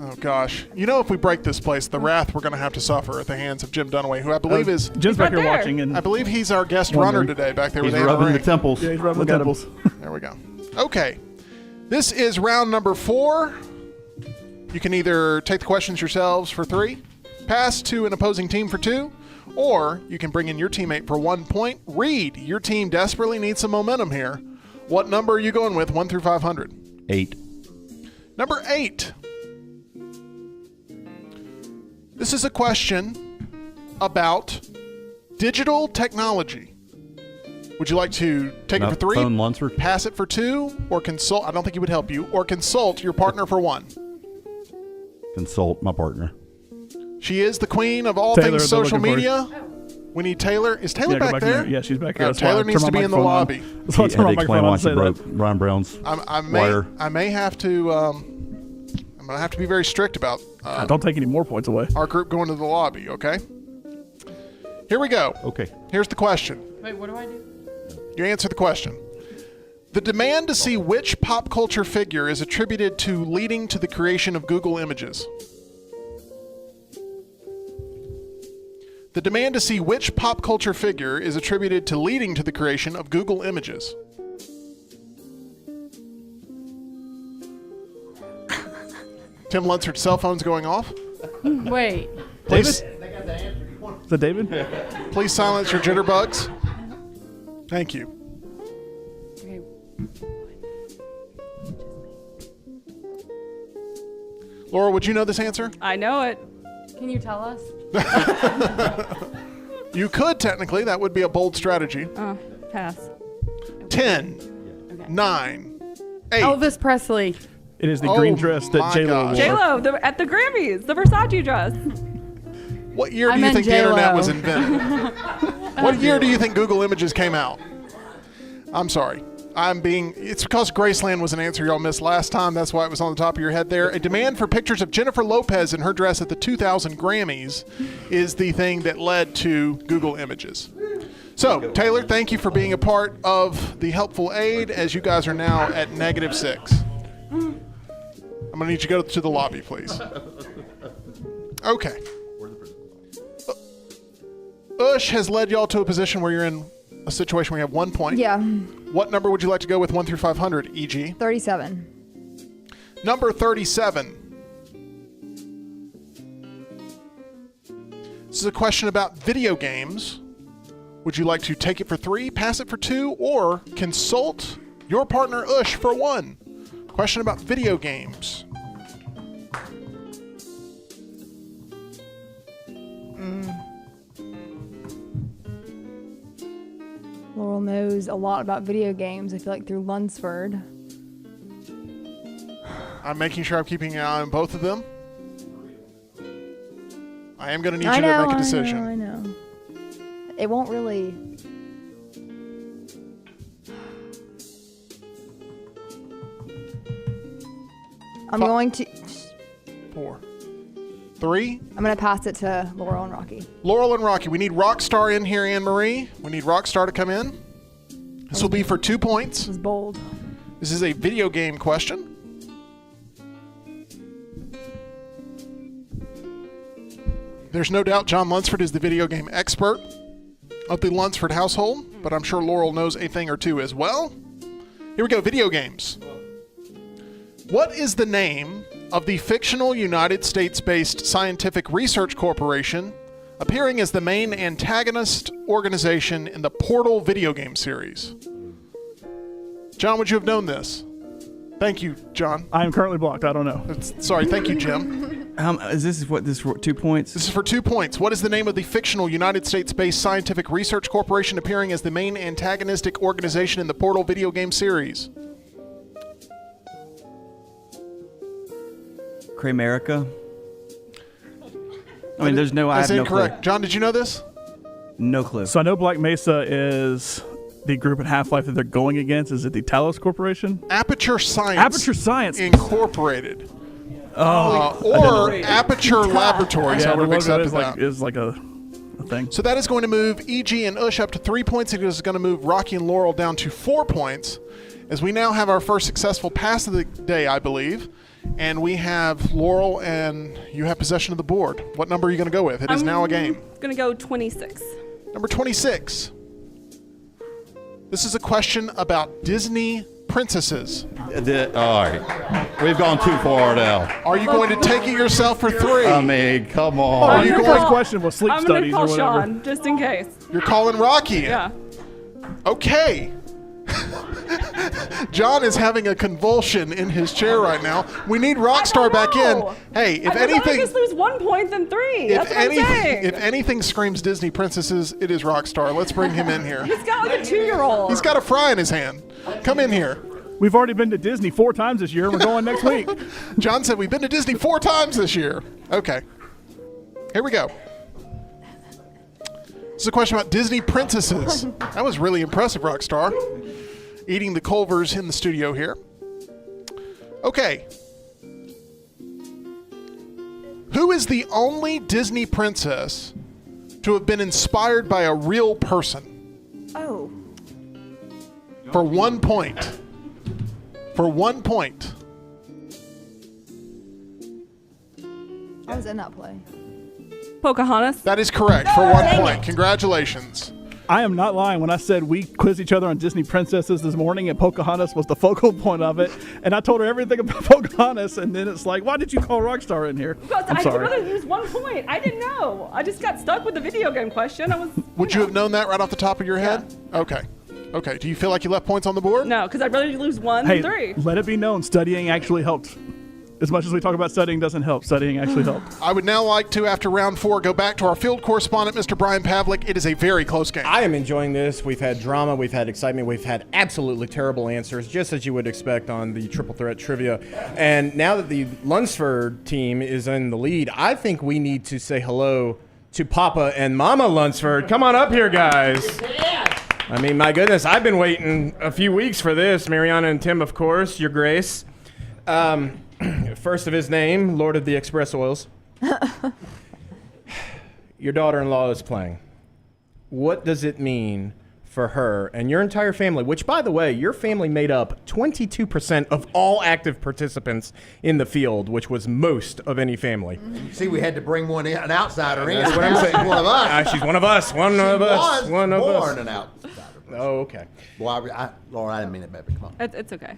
Oh, gosh. You know, if we break this place, the wrath we're going to have to suffer at the hands of Jim Dunaway, who I believe is... Jim's back here there. watching, and I believe he's our guest Wondering. runner today back there He's with Anna rubbing the Ring. temples. yeah, he's rubbing the Look at him. temples. There we go. Okay. This is round number 4. You can either take the questions yourselves for 3, pass to an opposing team for 2, or you can bring in your teammate for 1 point. Reade, your team desperately needs some momentum here. What number are you going with, 1 through 500? 8. Number 8. This is a question about digital technology. Would you like to take it for 3, Phone Lunceford. pass it for 2, or consult? I don't think he would help you. Or consult your partner for 1. Consult my partner. She is the queen of all Taylor, things they're social looking for media. We need Taylor. Is Taylor Yeah, go back in there? Yeah, she's back here. No, That's why I Taylor needs turned to my be in the microphone on. lobby. That's why I He turned had my to explain microphone on why to she say broke that. Ryan Brown's wire. I may have to. I'm gonna have to be very strict about Don't take any more points away. our group going to the lobby. Okay. Here we go. Okay. Here's the question. Wait, what do I do? You answer the question. The demand to see which pop culture figure is attributed to leading to the creation of Google Images. The demand to see which pop culture figure is attributed to leading to the creation of Google Images. Tim Lunceford's cell phone's going off. Wait. Please, Is that David? please silence your jitterbugs. Thank you. Okay. Laura, would you know this answer? I know it. Can you tell us? You could technically. That would be a bold strategy. Pass. 10, 9, 8. Elvis Presley. It is the Oh green dress that my J-Lo gosh. wore. J-Lo at the Grammys, the Versace dress. What year I do you meant think the internet J-Lo. was invented? What year do you think Google Images came out? I'm sorry. It's because Graceland was an answer y'all missed last time. That's why it was on the top of your head there. A demand for pictures of Jennifer Lopez in her dress at the 2000 Grammys is the thing that led to Google Images. So, Taylor, thank you for being a part of the helpful aid as you guys are now at -6. I'm going to need you to go to the lobby, please. Okay. Ush has led y'all to a position where you're in a situation where you have 1 point. Yeah. What number would you like to go with 1 through 500, e.g.? 37. Number 37. This is a question about video games. Would you like to take it for 3, pass it for 2, or consult your partner Ush for 1? Question about video games. Laurel knows a lot about video games, I feel like, through Lunceford. I'm making sure I'm keeping an eye on both of them. I am going to need I you know, to make a decision. I know. It won't really... I'm going to... 4, 3. I'm going to pass it to Laurel and Rocky. Laurel and Rocky. We need Rockstar in here, Anne-Marie. We need Rockstar to come in. This will be for 2 points. This is bold. This is a video game question. There's no doubt John Lunceford is the video game expert of the Lunceford household, but I'm sure Laurel knows a thing or two as well. Here we go, video games. What is the name of the fictional United States-based scientific research corporation appearing as the main antagonist organization in the Portal video game series? John, would you have known this? Thank you, John. I am currently blocked. I don't know. Sorry, thank you, Jim. Is this for 2 points? This is for 2 points. What is the name of the fictional United States-based scientific research corporation appearing as the main antagonistic organization in the Portal video game series? Cramerica. I mean, there's no. I That's have no incorrect. clue. John, did you know this? No clue. So I know Black Mesa is the group in Half-Life that they're going against. Is it the Talos Corporation? Aperture Science. Aperture Science Incorporated. Or Aperture Laboratories. I Yeah, the would have logo accepted is that. like a thing. So that is going to move EG and Ush up to 3 points. It is going to move Rocky and Laurel down to 4 points. As we now have our first successful pass of the day, I believe. And we have Laurel, and you have possession of the board. What number are you going to go with? It is now a game. I'm going to go 26. Number 26. This is a question about Disney princesses. All right. We've gone too far now. Are you going to take it yourself for 3? I mean, come on. Are you Your going? first question was sleep I'm going to studies call or whatever. Sean, just in case. You're calling Rocky in. Yeah. Okay. John is having a convulsion in his chair right now. We need Rockstar back in. Hey, if I'd rather anything, just lose 1 point than 3. That's what I'm saying. if anything screams Disney princesses, it is Rockstar. Let's bring him in here. He's got like a 2-year-old. He's got a fry in his hand. Come in here. We've already been to Disney 4 times this year. We're going next week. John said we've been to Disney 4 times this year. Okay. Here we go. This is a question about Disney princesses. That was really impressive, Rockstar. Eating the Culvers in the studio here. Okay. Who is the only Disney princess to have been inspired by a real person? Oh. For 1 point. For 1 point. I was in that play. Pocahontas. That is correct for 1 point. Congratulations. I am not lying when I said we quizzed each other on Disney princesses this morning, and Pocahontas was the focal point of it. And I told her everything about Pocahontas, and then it's like, why did you call Rockstar in here? I'm I sorry. could really lose 1 point. I didn't know. I just got stuck with the video game question. Would you have known that right off the top of your head? Okay. Okay. Do you feel like you left points on the board? No, because I'd rather lose 1 Hey, than 3. let it be known, studying actually helped. As much as we talk about studying doesn't help, studying actually helped. I would now like to, after round 4, go back to our field correspondent, Mr. Brian Pavlik. It is a very close game. I am enjoying this. We've had drama, we've had excitement, we've had absolutely terrible answers, just as you would expect on the Triple Threat Trivia. And now that the Lunceford team is in the lead, I think we need to say hello to Papa and Mama Lunceford. Come on up here, guys. I mean, my goodness, I've been waiting a few weeks for this. Mariana and Tim, of course, Your Grace. First of his name, Lord of the Express Oils. Your daughter-in-law is playing. What does it mean for her and your entire family, which, by the way, your family made up 22% of all active participants in the field, which was most of any family. See, we had to bring an outsider in. That's what I'm saying. She's one of us. She's one of us. One of us. Was One of born us. an outsider. Oh, okay. Well, Laura, I didn't mean it, baby. Come on. It's okay.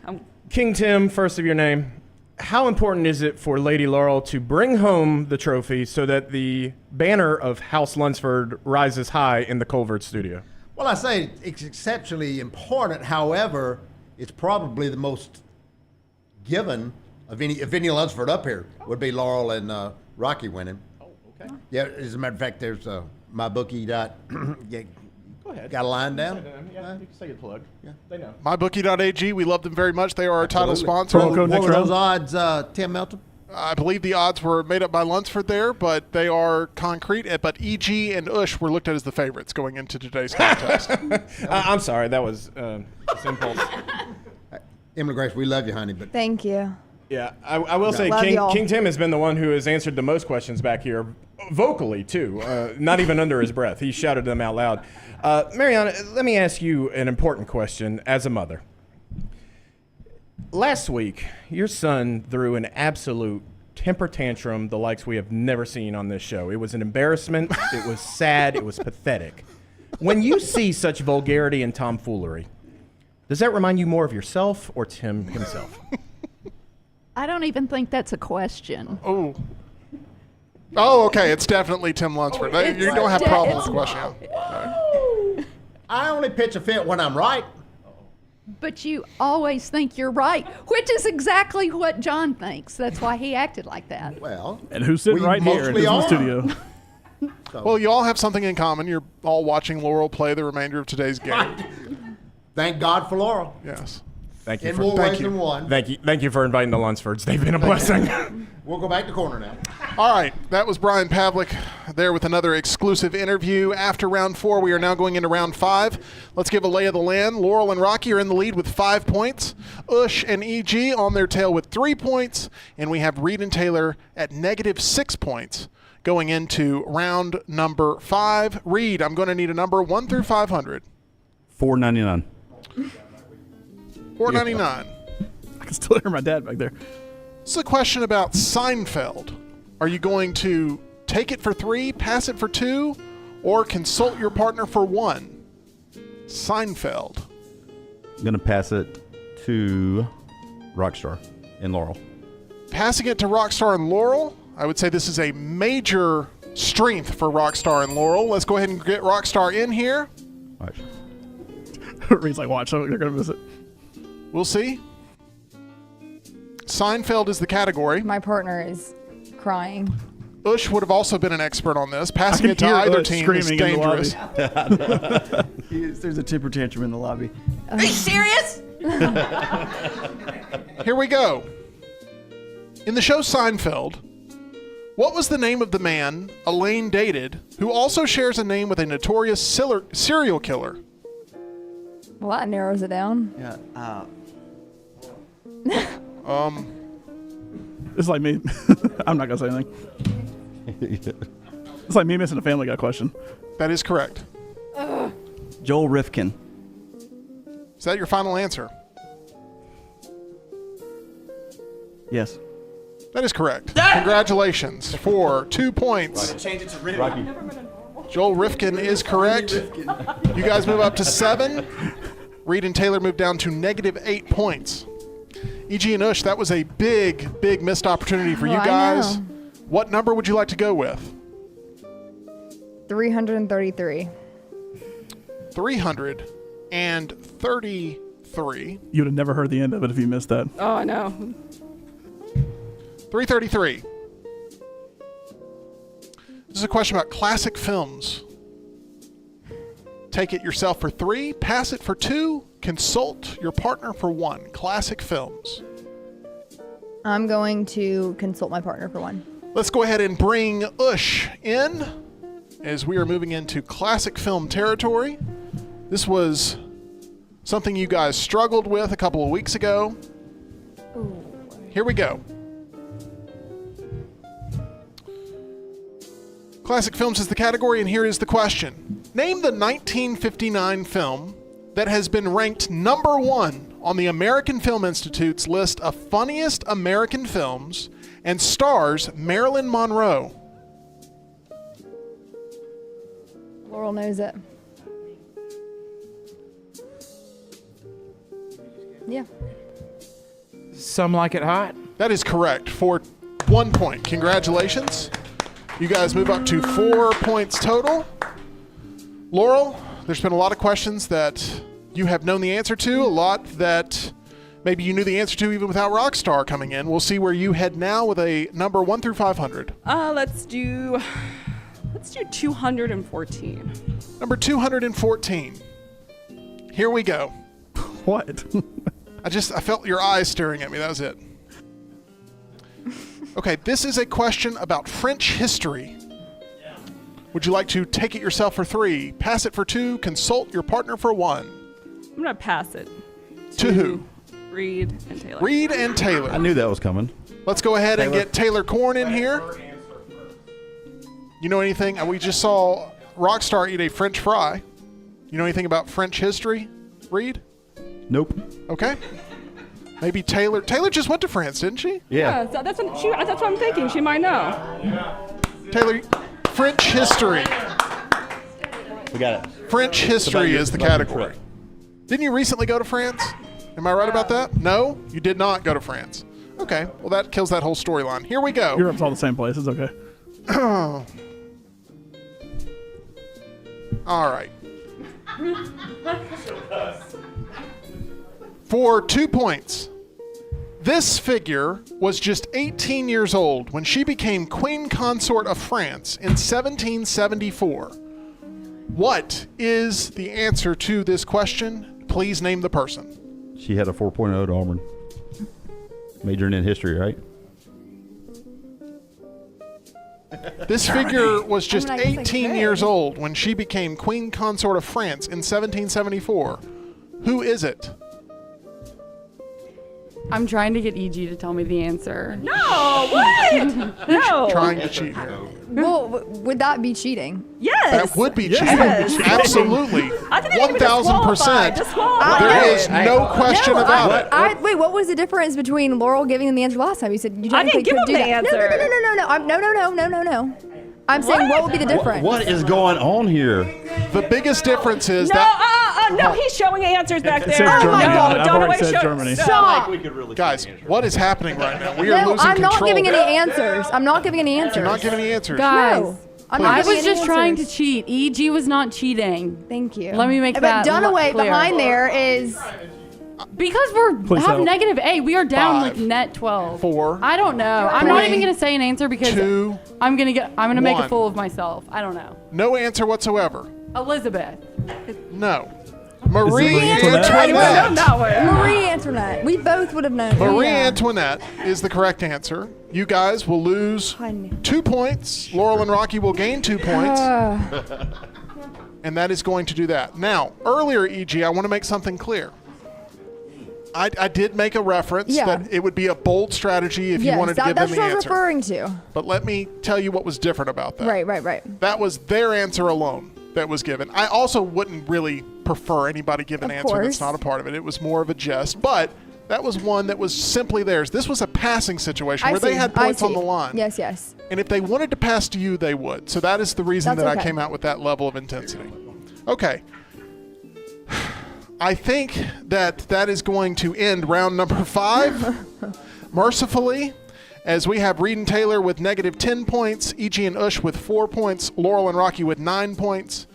King Tim, first of your name. How important is it for Lady Laurel to bring home the trophy so that the banner of House Lunceford rises high in the Culver studio? Well, I say it's exceptionally important. However, it's probably the most given of any Lunceford up here would be Laurel and Rocky winning. Oh, okay. Yeah, as a matter of fact, there's MyBookie. Go ahead. Got a line down? Yeah, you can say your plug. Yeah, they know. MyBookie.ag, we love them very much. They are our title sponsor. Promo code What next were round. those odds, Tim Melton? I believe the odds were made up by Lunceford there, but they are concrete. But EG and Ush were looked at as the favorites going into today's contest. I'm sorry, that was impulse. Emily Grace, we love you, honey, but Thank you. Yeah, I will say Love y'all. King Tim has been the one who has answered the most questions back here, vocally too, not even under his breath. He shouted them out loud. Mariana, let me ask you an important question as a mother. Last week, your son threw an absolute temper tantrum the likes we have never seen on this show. It was an embarrassment. It was sad. It was pathetic. When you see such vulgarity and tomfoolery, does that remind you more of yourself or Tim himself? I don't even think that's a question. Oh. Oh, okay. It's definitely Tim Lunceford. You don't have problems with the question. I only pitch a fit when I'm right. But you always think you're right, which is exactly what John thinks. That's why he acted like that. Well, And who's sitting we right here in mostly the are. studio? Well, you all have something in common. You're all watching Laurel play the remainder of today's game. Thank God for Laurel. Yes. Thank you In for more ways than one. Thank you for inviting the Luncfords. They've been a blessing. We'll go back to corner now. All right, that was Brian Pavlik there with another exclusive interview. After round 4, we are now going into round 5. Let's give a lay of the land. Laurel and Rocky are in the lead with 5 points. Ush and EG on their tail with 3 points. And we have Reade and Taylor at -6 points going into round number 5. Reade, I'm going to need a number 1 through 500. 499. 499. I can still hear my dad back there. This is a question about Seinfeld. Are you going to take it for 3, pass it for 2, or consult your partner for 1? Seinfeld. I'm going to pass it to Rockstar and Laurel. Passing it to Rockstar and Laurel. I would say this is a major strength for Rockstar and Laurel. Let's go ahead and get Rockstar in here. All right. Reade's like, watch, they're going to miss it. We'll see. Seinfeld is the category. My partner is crying. Ush would have also been an expert on this. Passing can it to hear either Ush team is screaming in the dangerous. There's a temper tantrum in the lobby. Are you serious? Here we go. In the show Seinfeld, what was the name of the man Elaine dated who also shares a name with a notorious serial killer? Well, that narrows it down. Yeah. It's like me. I'm not going to say anything. It's like me missing a Family Guy question. That is correct. Joel Rifkin. Is that your final answer? Yes. That is correct. Congratulations for 2 points. Rocky. Joel Rifkin is correct. You guys move up to 7. Reade and Taylor move down to -8 points. EG and Ush, that was a big missed opportunity for you I guys. know. What number would you like to go with? 333. 333. You would have never heard the end of it if you missed that. Oh, no. 333. This is a question about classic films. Take it yourself for 3, pass it for 2, consult your partner for 1. Classic films. I'm going to consult my partner for 1. Let's go ahead and bring Ush in as we are moving into classic film territory. This was something you guys struggled with a couple of weeks ago. Here we go. Classic films is the category, and here is the question. Name the 1959 film that has been ranked number 1 on the American Film Institute's list of funniest American films and stars Marilyn Monroe. Laurel knows it. Yeah. Some Like It Hot. That is correct for 1 point. Congratulations. You guys move up to 4 points total. Laurel, there's been a lot of questions that you have known the answer to, a lot that maybe you knew the answer to even without Rockstar coming in. We'll see where you head now with a number 1 through 500. Let's do 214. Number 214. Here we go. What? I felt your eyes staring at me. That was it. Okay, this is a question about French history. Would you like to take it yourself for 3, pass it for 2, consult your partner for 1? I'm going to pass it. To who? Reade and Taylor. Reade and Taylor. I knew that was coming. Let's go ahead and get Taylor Korn in here. You know anything? We just saw Rockstar eat a French fry. You know anything about French history, Reade? Nope. Okay. Maybe Taylor. Taylor just went to France, didn't she? Yeah. So that's what I'm thinking. She might know. Taylor, French history. We got it. French history is the category. Didn't you recently go to France? Am I right about that? No, you did not go to France. Okay, well that kills that whole storyline. Here we go. Europe's all the same place. It's okay. All right. For 2 points. This figure was just 18 years old when she became Queen Consort of France in 1774. What is the answer to this question? Please name the person. She had a 4.0 at Auburn. Majoring in history, right? This figure was just I mean, I guess I 18 could. years old when she became Queen Consort of France in 1774. Who is it? I'm trying to get EG to tell me the answer. No, what? No. Trying to cheat here. Well, would that be cheating? Yes. That would be cheating. Yes. Absolutely. I think they need to be disqualified. 1,000%. Disqualified. There is no question about it. Wait, what was the difference between Laurel giving him the answer last time? You said you I didn't give him do the that. answer. No. I'm saying what would be the difference? What is going on here? The biggest difference is No, that. no, he's showing answers back It there. says Germany. No, I've John already Away said showed- Germany. Stop. Guys, what is happening right now? We are No, losing I'm not control. giving any answers. I'm not giving any answers. You're not giving any answers. Guys, No, I'm not I giving was any just trying to answers. cheat. EG was not cheating. Thank you. Let me make but that Dunaway clear. behind there is. Because we're Please have help. negative 8, we are down 5, like net 12. 4. I don't know. I'm not 3, even gonna say an answer because 2, I'm gonna make 1. a fool of myself. I don't know. No answer whatsoever. Elizabeth. No. Marie Marie Antoinette? I would have known Antoinette. that one. Marie Antoinette. We both would have known. Marie Yeah. Antoinette is the correct answer. You guys will lose Honey. 2 points. Laurel and Rocky will gain 2 points. And that is going to do that. Now, earlier, EG, I want to make something clear. I did make a reference Yeah. that it would be a bold strategy if you Yes, wanted to give them that's the what I was answer. referring to. But let me tell you what was different about that. Right. That was their answer alone that was given. I also wouldn't really prefer anybody give an Of answer that's course. not a part of it. It was more of a jest. But that was one that was simply theirs. This was a passing situation I where see. they had points I on see. the line. Yes. And if they wanted to pass to you, they would. So that is the reason That's that I okay. came out with that level of intensity. Okay. I think that is going to end round number 5, mercifully, as we have Reade and Taylor with negative 10 points, EG and Ush with 4 points, Laurel and Rocky with 9 points.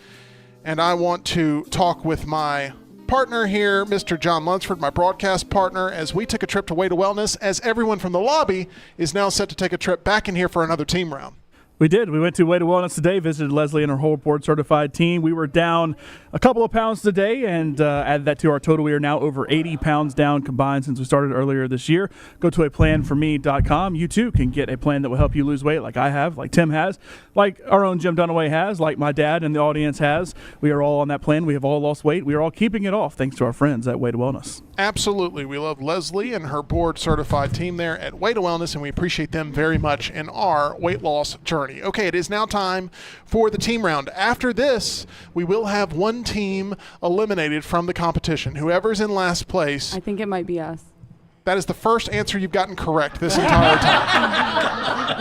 And I want to talk with my partner here, Mr. John Lunceford, my broadcast partner, as we took a trip to Way to Wellness, as everyone from the lobby is now set to take a trip back in here for another team round. We did. We went to Way to Wellness today, visited Leslie and her whole board certified team. We were down a couple of pounds today and added that to our total. We are now over 80 pounds down combined since we started earlier this year. Go to aplanforme.com. You too can get a plan that will help you lose weight like I have, like Tim has, like our own Jim Dunaway has, like my dad and the audience has. We are all on that plan. We have all lost weight. We are all keeping it off thanks to our friends at Way to Wellness. Absolutely. We love Leslie and her board certified team there at Way to Wellness, and we appreciate them very much in our weight loss journey. Okay, it is now time for the team round. After this, we will have one team eliminated from the competition. Whoever's in last place, I think it might be us. that is the first answer you've gotten correct this entire time.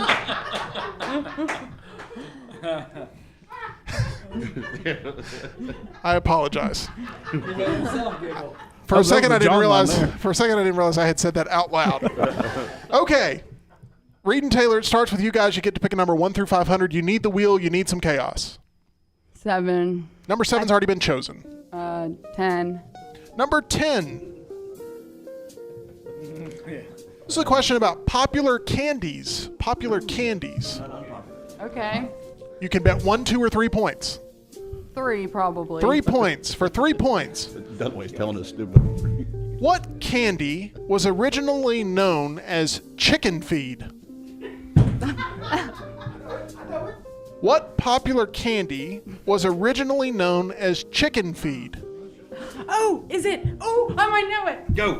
I apologize. For a second, I didn't realize. For a second, I didn't realize I had said that out loud. Okay, Reade and Taylor. It starts with you guys. You get to pick a number 1 through 500. You need the wheel. You need some chaos. 7. Number 7's already been chosen. 10. Number 10. This is a question about popular candies. Popular candies. Okay. You can bet 1, 2, or 3 points. 3 probably. 3 points. For 3 points. Dunaway's telling us stupid. What candy was originally known as chicken feed? What popular candy was originally known as chicken feed? Oh, is it? Oh, I might know it. Go.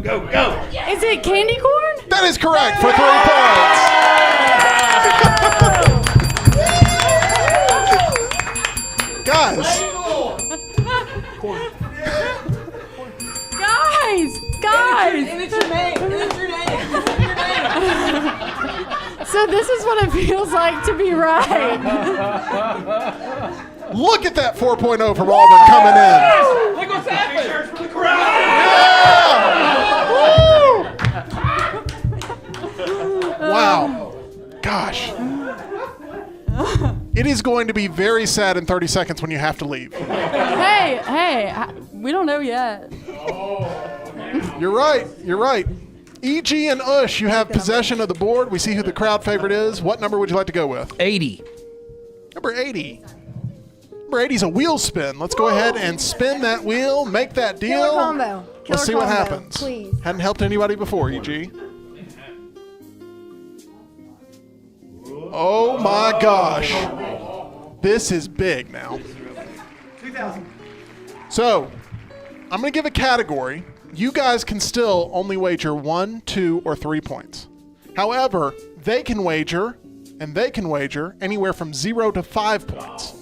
Is it candy corn? That is correct for 3 points. Guys, Guys! And it's your name. So this is what it feels like to be right. look at that 4.0 from Auburn coming in. Look what's happening. Wow. Gosh. It is going to be very sad in 30 seconds when you have to leave. Hey, we don't know yet. You're right. You're right. EG and Ush, you have possession of the board. We see who the crowd favorite is. What number would you like to go with? 80. Number 80. Number 80 is a wheel spin. Let's go ahead and spin that wheel, make that deal. Killer combo. Let's see what Killer combo, happens. please. Hadn't helped anybody before, EG. Oh my gosh. This is big now. 2,000. So, I'm going to give a category. You guys can still only wager 1, 2, or 3 points. However, they can wager, and they can wager anywhere from 0 to 5 points.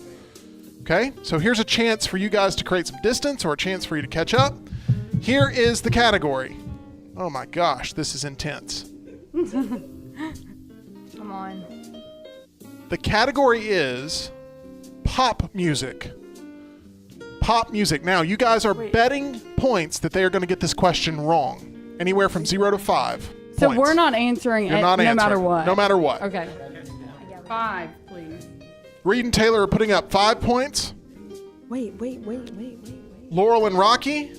Okay? So here's a chance for you guys to create some distance or a chance for you to catch up. Here is the category. Oh my gosh, this is intense. Come on. The category is pop music. Pop music. Now, you guys are betting points that they are going to get this question wrong. Anywhere from 0 to 5 So points. we're not answering You're it not no answering. matter what. No matter what. Okay. 5, please. Reade and Taylor are putting up 5 points. Wait. Laurel and Rocky,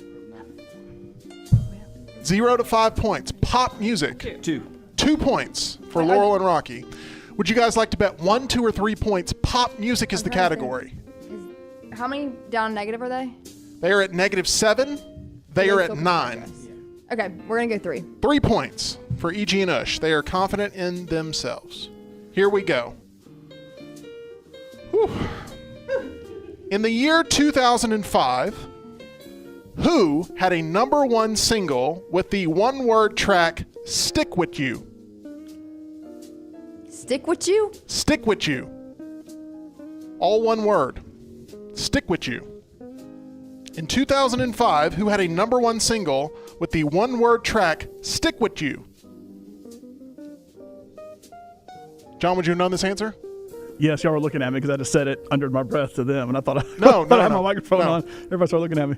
0 to 5 points. Pop music. 2 points for Laurel and Rocky. Would you guys like to bet 1, 2, or 3 points? Pop music is the category. How many down negative are they? They are at -7. They are at 9. Okay, we're gonna go 3. 3 points for EG and Ush. They are confident in themselves. Here we go. Whew. In the year 2005, who had a #1 single with the one-word track "Stick With You"? Stick with you? Stick with you. All one word. Stick with you. In 2005, who had a #1 single with the one-word track "Stick With You"? John, would you know this answer? Yes, y'all were looking at me because I just said it under my breath to them, and I thought I had my microphone on. Everybody started looking at me.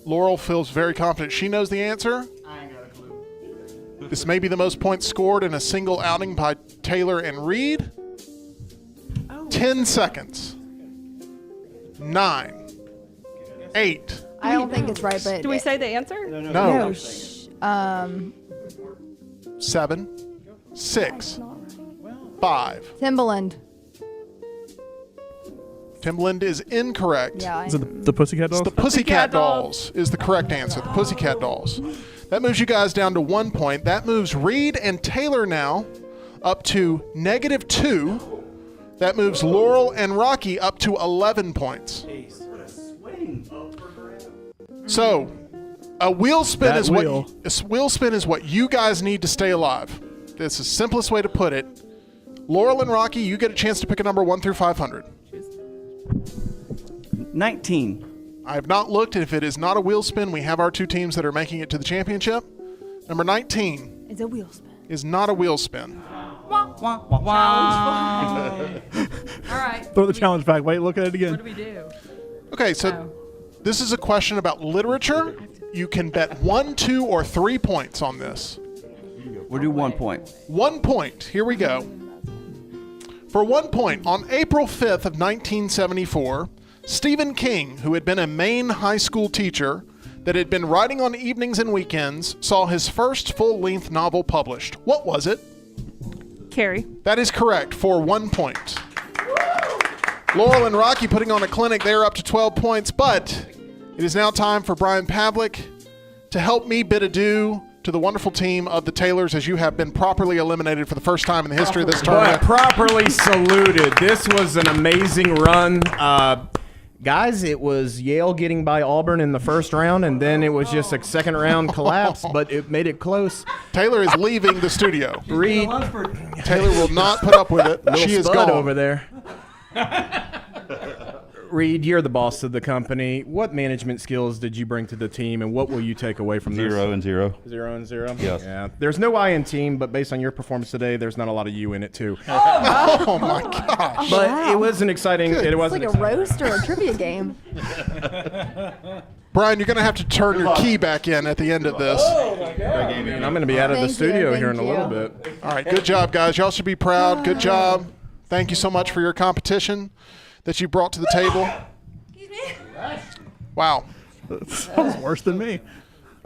Laurel feels very confident she knows the answer. I ain't got a clue. This may be the most points scored in a single outing by Taylor and Reade. 10 seconds. 9. 8. I don't think it's right, but Do we say the answer? No. 7. 6. 5. Timbaland. Timbaland is incorrect. Yeah. Is it the Pussycat Dolls? The Pussycat Dolls is the correct answer. The Pussycat Dolls. That moves you guys down to 1 point. That moves Reade and Taylor now up to -2. That moves Laurel and Rocky up to 11 points. So, a wheel spin is what you guys need to stay alive. That's the simplest way to put it. Laurel and Rocky, you get a chance to pick a number 1 through 500. 19. I have not looked. If it is not a wheel spin, we have our 2 teams that are making it to the championship. Number 19 It's a wheel spin. is not a wheel spin. All right. Throw the challenge back. Wait, look at it again. What do we do? Okay, so this is a question about literature. You can bet 1, 2, or 3 points on this. We'll do 1 point. 1 point. Here we go. For 1 point, on April 5th of 1974, Stephen King, who had been a Maine high school teacher that had been writing on evenings and weekends, saw his first full-length novel published. What was it? Carrie. That is correct for 1 point. Laurel and Rocky putting on a clinic. They are up to 12 points, but it is now time for Brian Pavlik to help me bid adieu to the wonderful team of the Taylors, as you have been properly eliminated for the first time in the history of this tournament. Properly saluted. This was an amazing run. Guys, it was Yale getting by Auburn in the first round, and then it was just a second round collapse, but it made it close. Taylor is leaving the studio. Reade. Taylor will not put up with it. Little She is spud gone. over there. Reade, you're the boss of the company. What management skills did you bring to the team, and what will you take away from this? 0 and 0. 0 and 0? Yes. Yeah. There's no I in team, but based on your performance today, there's not a lot of you in it, too. Oh, my gosh. But it was an exciting. It was It's like a roast or a trivia game. Brian, you're going to have to turn your key back in at the end of this. And I'm going to be out of the Thank you, studio here in thank a little you. bit. All right, good job, guys. Y'all should be proud. Good job. Thank you so much for your competition that you brought to the table. Wow. That was worse than me.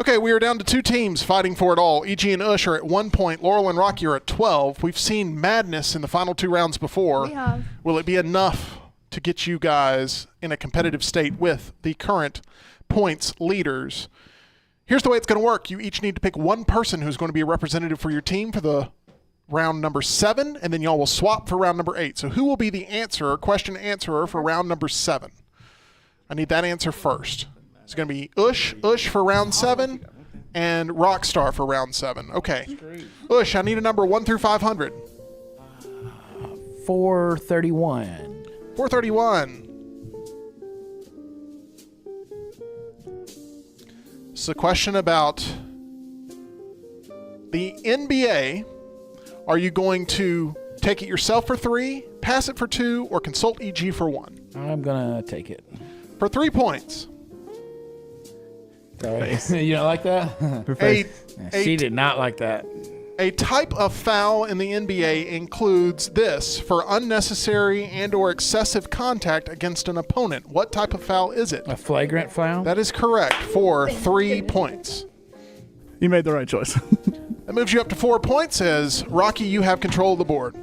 Okay, we are down to 2 teams fighting for it all. E.G. and Ush are at 1 point. Laurel and Rocky are at 12. We've seen madness in the final 2 rounds before. We have. Will it be enough to get you guys in a competitive state with the current points leaders? Here's the way it's going to work. You each need to pick one person who's going to be a representative for your team for the round number 7, and then y'all will swap for round number 8. So who will be the question answerer for round number 7? I need that answer first. It's going to be Ush for round 7, and Rockstar for round 7. Okay. Ush, I need a number 1 through 500. 431. 431. It's a question about the NBA. Are you going to take it yourself for 3, pass it for 2, or consult EG for 1? I'm going to take it. For 3 points. Sorry. You don't like that? She did not like that. A type of foul in the NBA includes this: for unnecessary and or excessive contact against an opponent. What type of foul is it? A flagrant foul? That is correct for 3 points. You made the right choice. That moves you up to 4 points as Rocky, you have control of the board.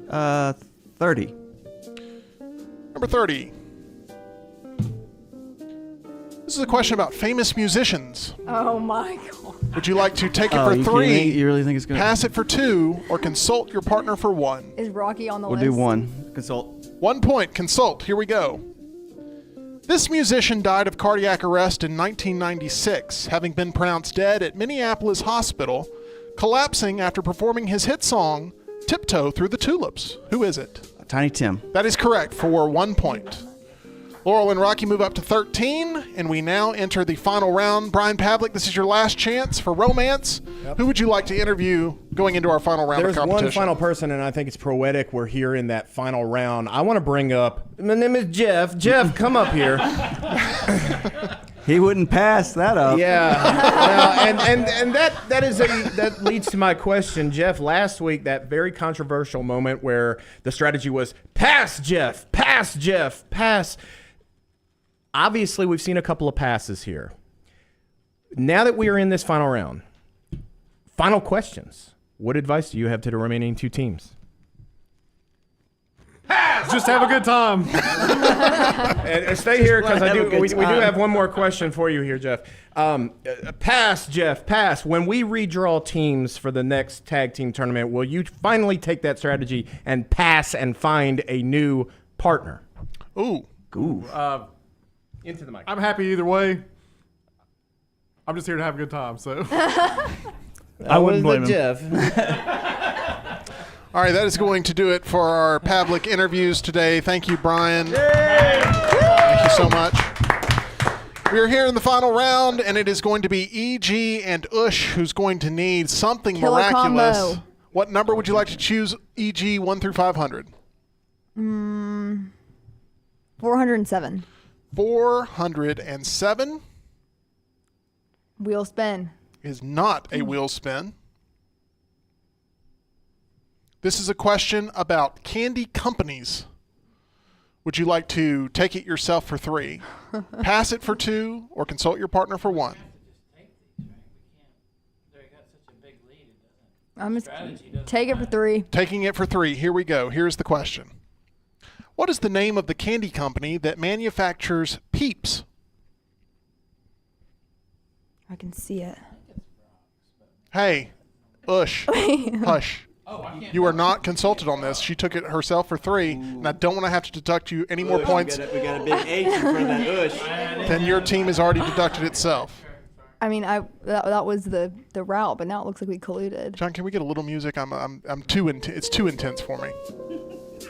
30. Number 30. This is a question about famous musicians. Oh my God. Would you like to take it for 3, You really think it's going to... pass it for 2, or consult your partner for 1? Is Rocky on the We'll list? do 1. Consult. 1 point. Consult. Here we go. This musician died of cardiac arrest in 1996, having been pronounced dead at Minneapolis Hospital, collapsing after performing his hit song, Tiptoe Through the Tulips. Who is it? Tiny Tim. That is correct for 1 point. Laurel and Rocky move up to 13, and we now enter the final round. Brian Pavlik, this is your last chance for romance. Yep. Who would you like to interview going into our final round There's of competition? one final person, and I think it's poetic we're here in that final round. I want to bring up, my name is Jeff. Jeff, come up here. He wouldn't pass that up. Yeah, well, and that leads to my question, Jeff. Last week, that very controversial moment where the strategy was pass, Jeff, pass, Jeff, pass. Obviously, we've seen a couple of passes here. Now that we are in this final round, final questions. What advice do you have to the remaining 2 teams? Just have a good time. And stay here because we do time. have one more question for you here, Jeff. Pass, Jeff, pass. When we redraw teams for the next tag team tournament, will you finally take that strategy and pass and find a new partner? Ooh. Into the mic. I'm happy either way. I'm just here to have a good time, so. I wouldn't blame him. Jeff. All right, that is going to do it for our Pavlik interviews today. Thank you, Brian. Thank you so much. We are here in the final round, and it is going to be EG and Ush who's going to need something Killer miraculous. combo. What number would you like to choose, EG, 1 through 500? 407. 407 Wheel spin. is not a wheel spin. This is a question about candy companies. Would you like to take it yourself for 3, pass it for 2, or consult your partner for 1? I'm just take it for 3. Taking it for 3. Here we go. Here's the question. What is the name of the candy company that manufactures Peeps? I can see it. Hey, Ush, hush. You are not consulted on this. She took it herself for 3, and I don't want to have to deduct you any more points. We got a big H in front of that Ush. Then your team has already deducted itself. I mean, that was the route, but now it looks like we colluded. John, can we get a little music? I'm too it's too intense for me.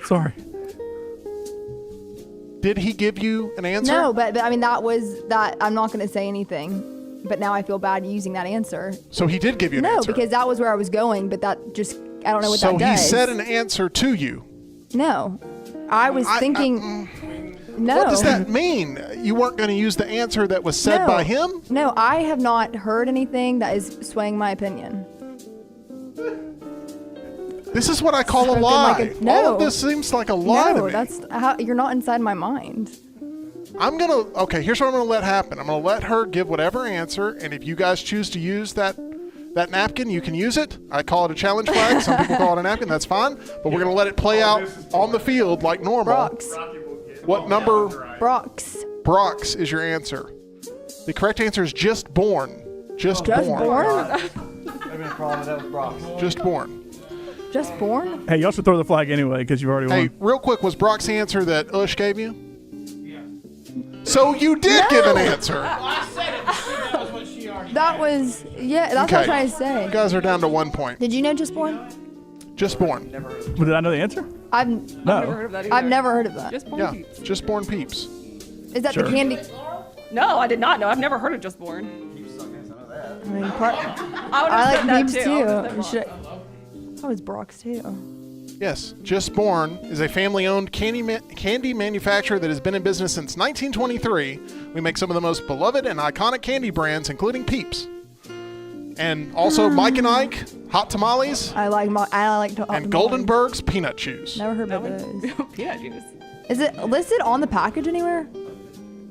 Sorry. Did he give you an answer? No, but I mean that was that. I'm not going to say anything, but now I feel bad using that answer. So he did give you an No, answer. because that was where I was going, but that just I don't know what so that does. he said an answer to you. No, I was thinking. No. What does that mean? you weren't going to use the answer that was said by him? No, I have not heard anything that is swaying my opinion. This is what I call a lie. All of this seems like a lie to me. That's how you're not inside my mind. Okay, here's what I'm gonna let happen. I'm gonna let her give whatever answer, and if you guys choose to use that napkin, you can use it. I call it a challenge flag. Some people call it a napkin. That's fine. But we're gonna let it play out on the field like normal. Brox. What number? Brox. Brox is your answer. The correct answer is just born. Just born. Just born. Just born? Hey, y'all should throw the flag anyway because you already won. Hey, real quick, was Brock's the answer that Ush gave you? So you did give an answer. I said it. That was what she already. That's what I'm trying to say. You guys are down to 1 point. Did you know Just Born? Just born. Well, did I know the answer? I've No. Heard of that either. I've never heard of that. Just born Yeah, peeps. just born peeps. Is that the candy? No, I did not know. I've never heard of Just Born. I mean, I would have I like said that peeps too. too. I was Brox too. Yes, Just Born is a family-owned candy manufacturer that has been in business since 1923. We make some of the most beloved and iconic candy brands, including Peeps. And also Mike and Ike, Hot Tamales, I like and Goldenberg's Peanut Chews. Never heard of those. Peanut juice. Is it listed on the package anywhere?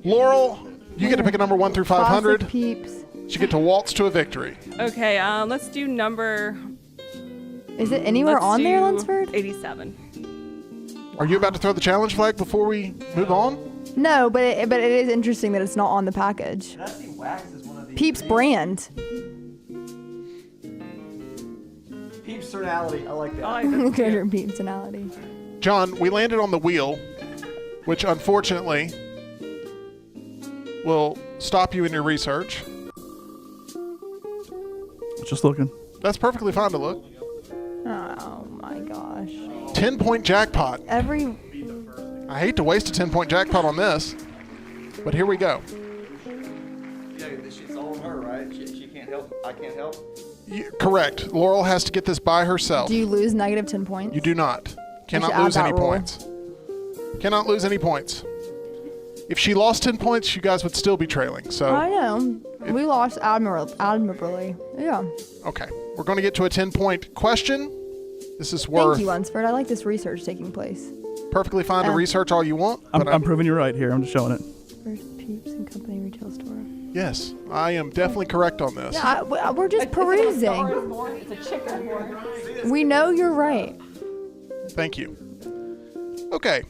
Laurel, you get to pick a number 1 through 500. Classic Peeps. You get to waltz to a victory. Okay, let's do number. Is it anywhere on there, do Lunceford? 87. Are you about to throw the challenge flag before we move on? No, but it is interesting that it's not on the package. Peeps brand. Peeps tonality. I like that. I like that. Treasure Peeps tonality. John, we landed on the wheel, which unfortunately will stop you in your research. Just looking. That's perfectly fine to look. Oh my gosh. 10-point jackpot. I hate to waste a 10-point jackpot on this, but here we go. Yeah, it's all on her, right? She can't help. I can't help. Correct. Laurel has to get this by herself. Do you lose negative 10 points? You do not. Cannot add lose that any rule. points. Cannot lose any points. If she lost 10 points, you guys would still be trailing. So I know. We lost admirably. Yeah. okay, we're going to get to a 10-point question. This is worth Thank you, Lunceford. I like this research taking place. perfectly fine to research all you want. I'm proving you right here. I'm just showing it. First Peeps and Company retail store. Yes, I am definitely correct on this. Yeah, we're just perusing. It's a chicken born. We know you're right. Thank you. Okay.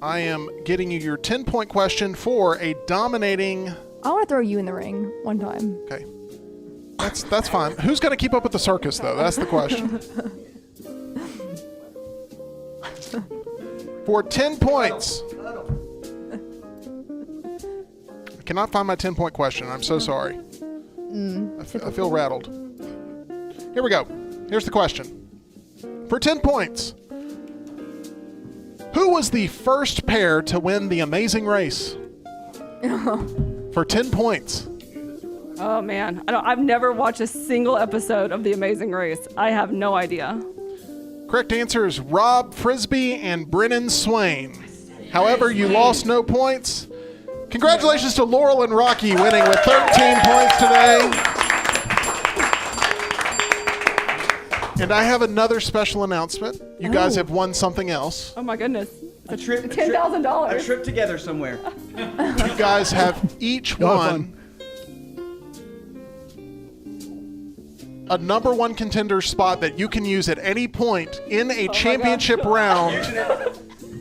I am getting you your 10-point question for a dominating. I want to throw you in the ring one time. Okay. That's fine. Who's going to keep up with the circus, though? That's the question. For 10 points. I cannot find my 10-point question. I'm so sorry. I feel rattled. Here we go. Here's the question. For 10 points. Who was the first pair to win the Amazing Race? For 10 points. Oh man, I've never watched a single episode of The Amazing Race. I have no idea. Correct answer is Rob Frisbee and Brennan Swain. However, you lost no points. Congratulations to Laurel and Rocky winning with 13 points today. And I have another special announcement. You guys have won something else. Oh my goodness. A trip. $10,000. A trip together somewhere. You guys have each won a number 1 contender spot that you can use at any point in a championship round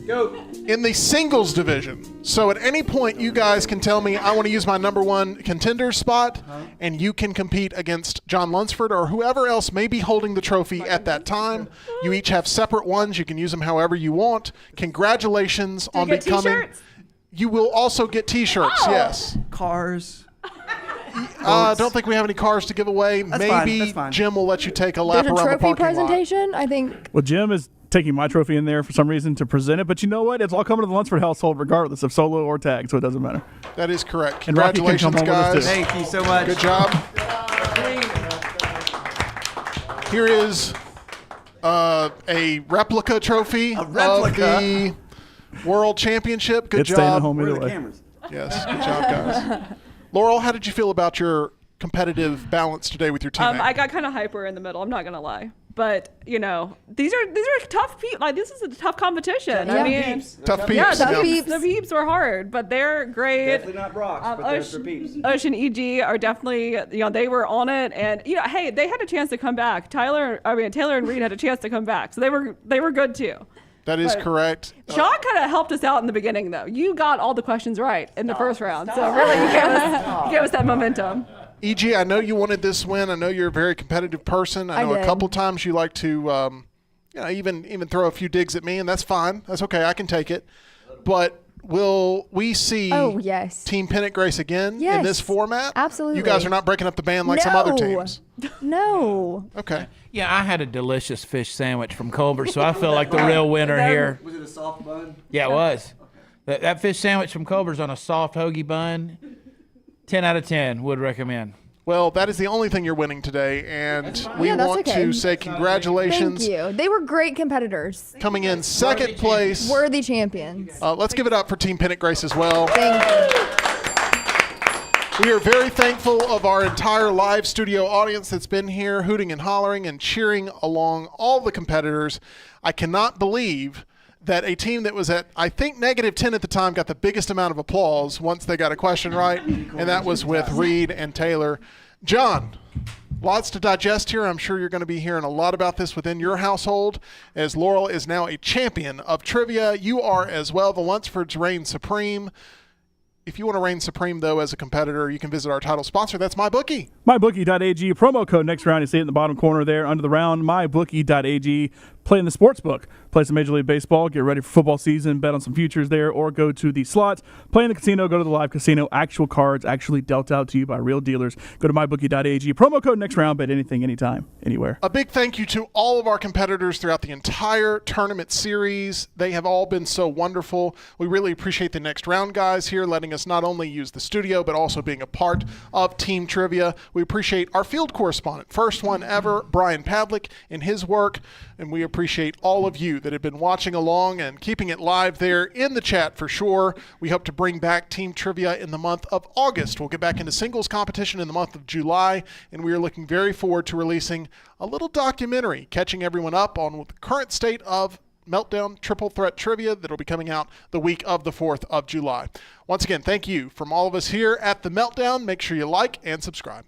Go. in the singles division. So at any point, you guys can tell me, I want to use my number 1 contender spot, and you can compete against John Lunceford or whoever else may be holding the trophy at that time. You each have separate ones. You can use them however you want. Congratulations on get becoming. t-shirts? You will also get T-shirts. Oh. Yes. Cars. I don't think we have any cars to give away. That's fine, Maybe that's fine. Jim will let you take a lap There's a around the trophy parking lot. presentation, I think. Well, Jim is taking my trophy in there for some reason to present it, but you know what? It's all coming to the Lunceford household regardless of solo or tag, so it doesn't matter. That is correct. And Rocky can come Congratulations, home with us, guys. too. Thank you so much. Good job. Here is a replica trophy replica? of the World Championship. Good It's staying at job. home Where are either the way. cameras? Yes, good job, guys. Laurel, how did you feel about your competitive balance today with your teammate? I got kind of hyper in the middle. I'm not gonna lie, but these are tough people. Like this is a tough competition. Yeah. I mean, Tough peeps. yeah, Tough the peeps. The peeps were hard, but they're great. Definitely not Brock's, but there's for peeps. Ocean EG are definitely, they were on it, and hey, they had a chance to come back. Taylor and Reade had a chance to come back, so they were good too. That is But correct. Sean kind of helped us out in the beginning, though. You got all the questions right in the first round, so really you gave us that momentum. EG, I know you wanted this win. I know you're a very competitive person. I know a did. couple times you like to even throw a few digs at me, and that's fine. That's okay. I can take it. But will we see Oh, yes. Team Pennant Grace again in Yes. this format? Absolutely. You guys are not breaking up the band like some other teams. No. Okay. Yeah, I had a delicious fish sandwich from Culver, so I feel like the real winner here. Was it a soft bun? Yeah, it was. That fish sandwich from Culver's on a soft hoagie bun. 10 out of 10 would recommend. Well, that is the only thing you're winning today, and we Yeah, that's want okay. to say congratulations. Thank you. They were great competitors. Coming in second place. Worthy champions. Let's give it up for Team Pennant Grace as well. Thank you. We are very thankful of our entire live studio audience that's been here hooting and hollering and cheering along all the competitors. I cannot believe that a team that was at, I think, -10 at the time got the biggest amount of applause once they got a question right, and that was with Reade and Taylor. John, lots to digest here. I'm sure you're going to be hearing a lot about this within your household, as Laurel is now a champion of trivia. You are as well. The Lunceford's reign supreme. If you want to reign supreme, though, as a competitor, you can visit our title sponsor. That's MyBookie. MyBookie.ag, promo code next round. You see it in the bottom corner there under the round. MyBookie.ag. Play in the sports book. Play some Major League Baseball. Get ready for football season. Bet on some futures there, or go to the slots. Play in the casino. Go to the live casino. Actual cards actually dealt out to you by real dealers. Go to MyBookie.ag. Promo code next round. Bet anything, anytime, anywhere. A big thank you to all of our competitors throughout the entire tournament series. They have all been so wonderful. We really appreciate the next round guys here letting us not only use the studio but also being a part of Team Trivia. We appreciate our field correspondent, first one ever, Brian Pavlik, and his work. And we appreciate all of you that have been watching along and keeping it live there in the chat for sure. We hope to bring back Team Trivia in the month of August. We'll get back into singles competition in the month of July, and we are looking very forward to releasing a little documentary catching everyone up on the current state of Meltdown Triple Threat Trivia that will be coming out the week of the 4th of July. Once again, thank you from all of us here at the Meltdown. Make sure you like and subscribe.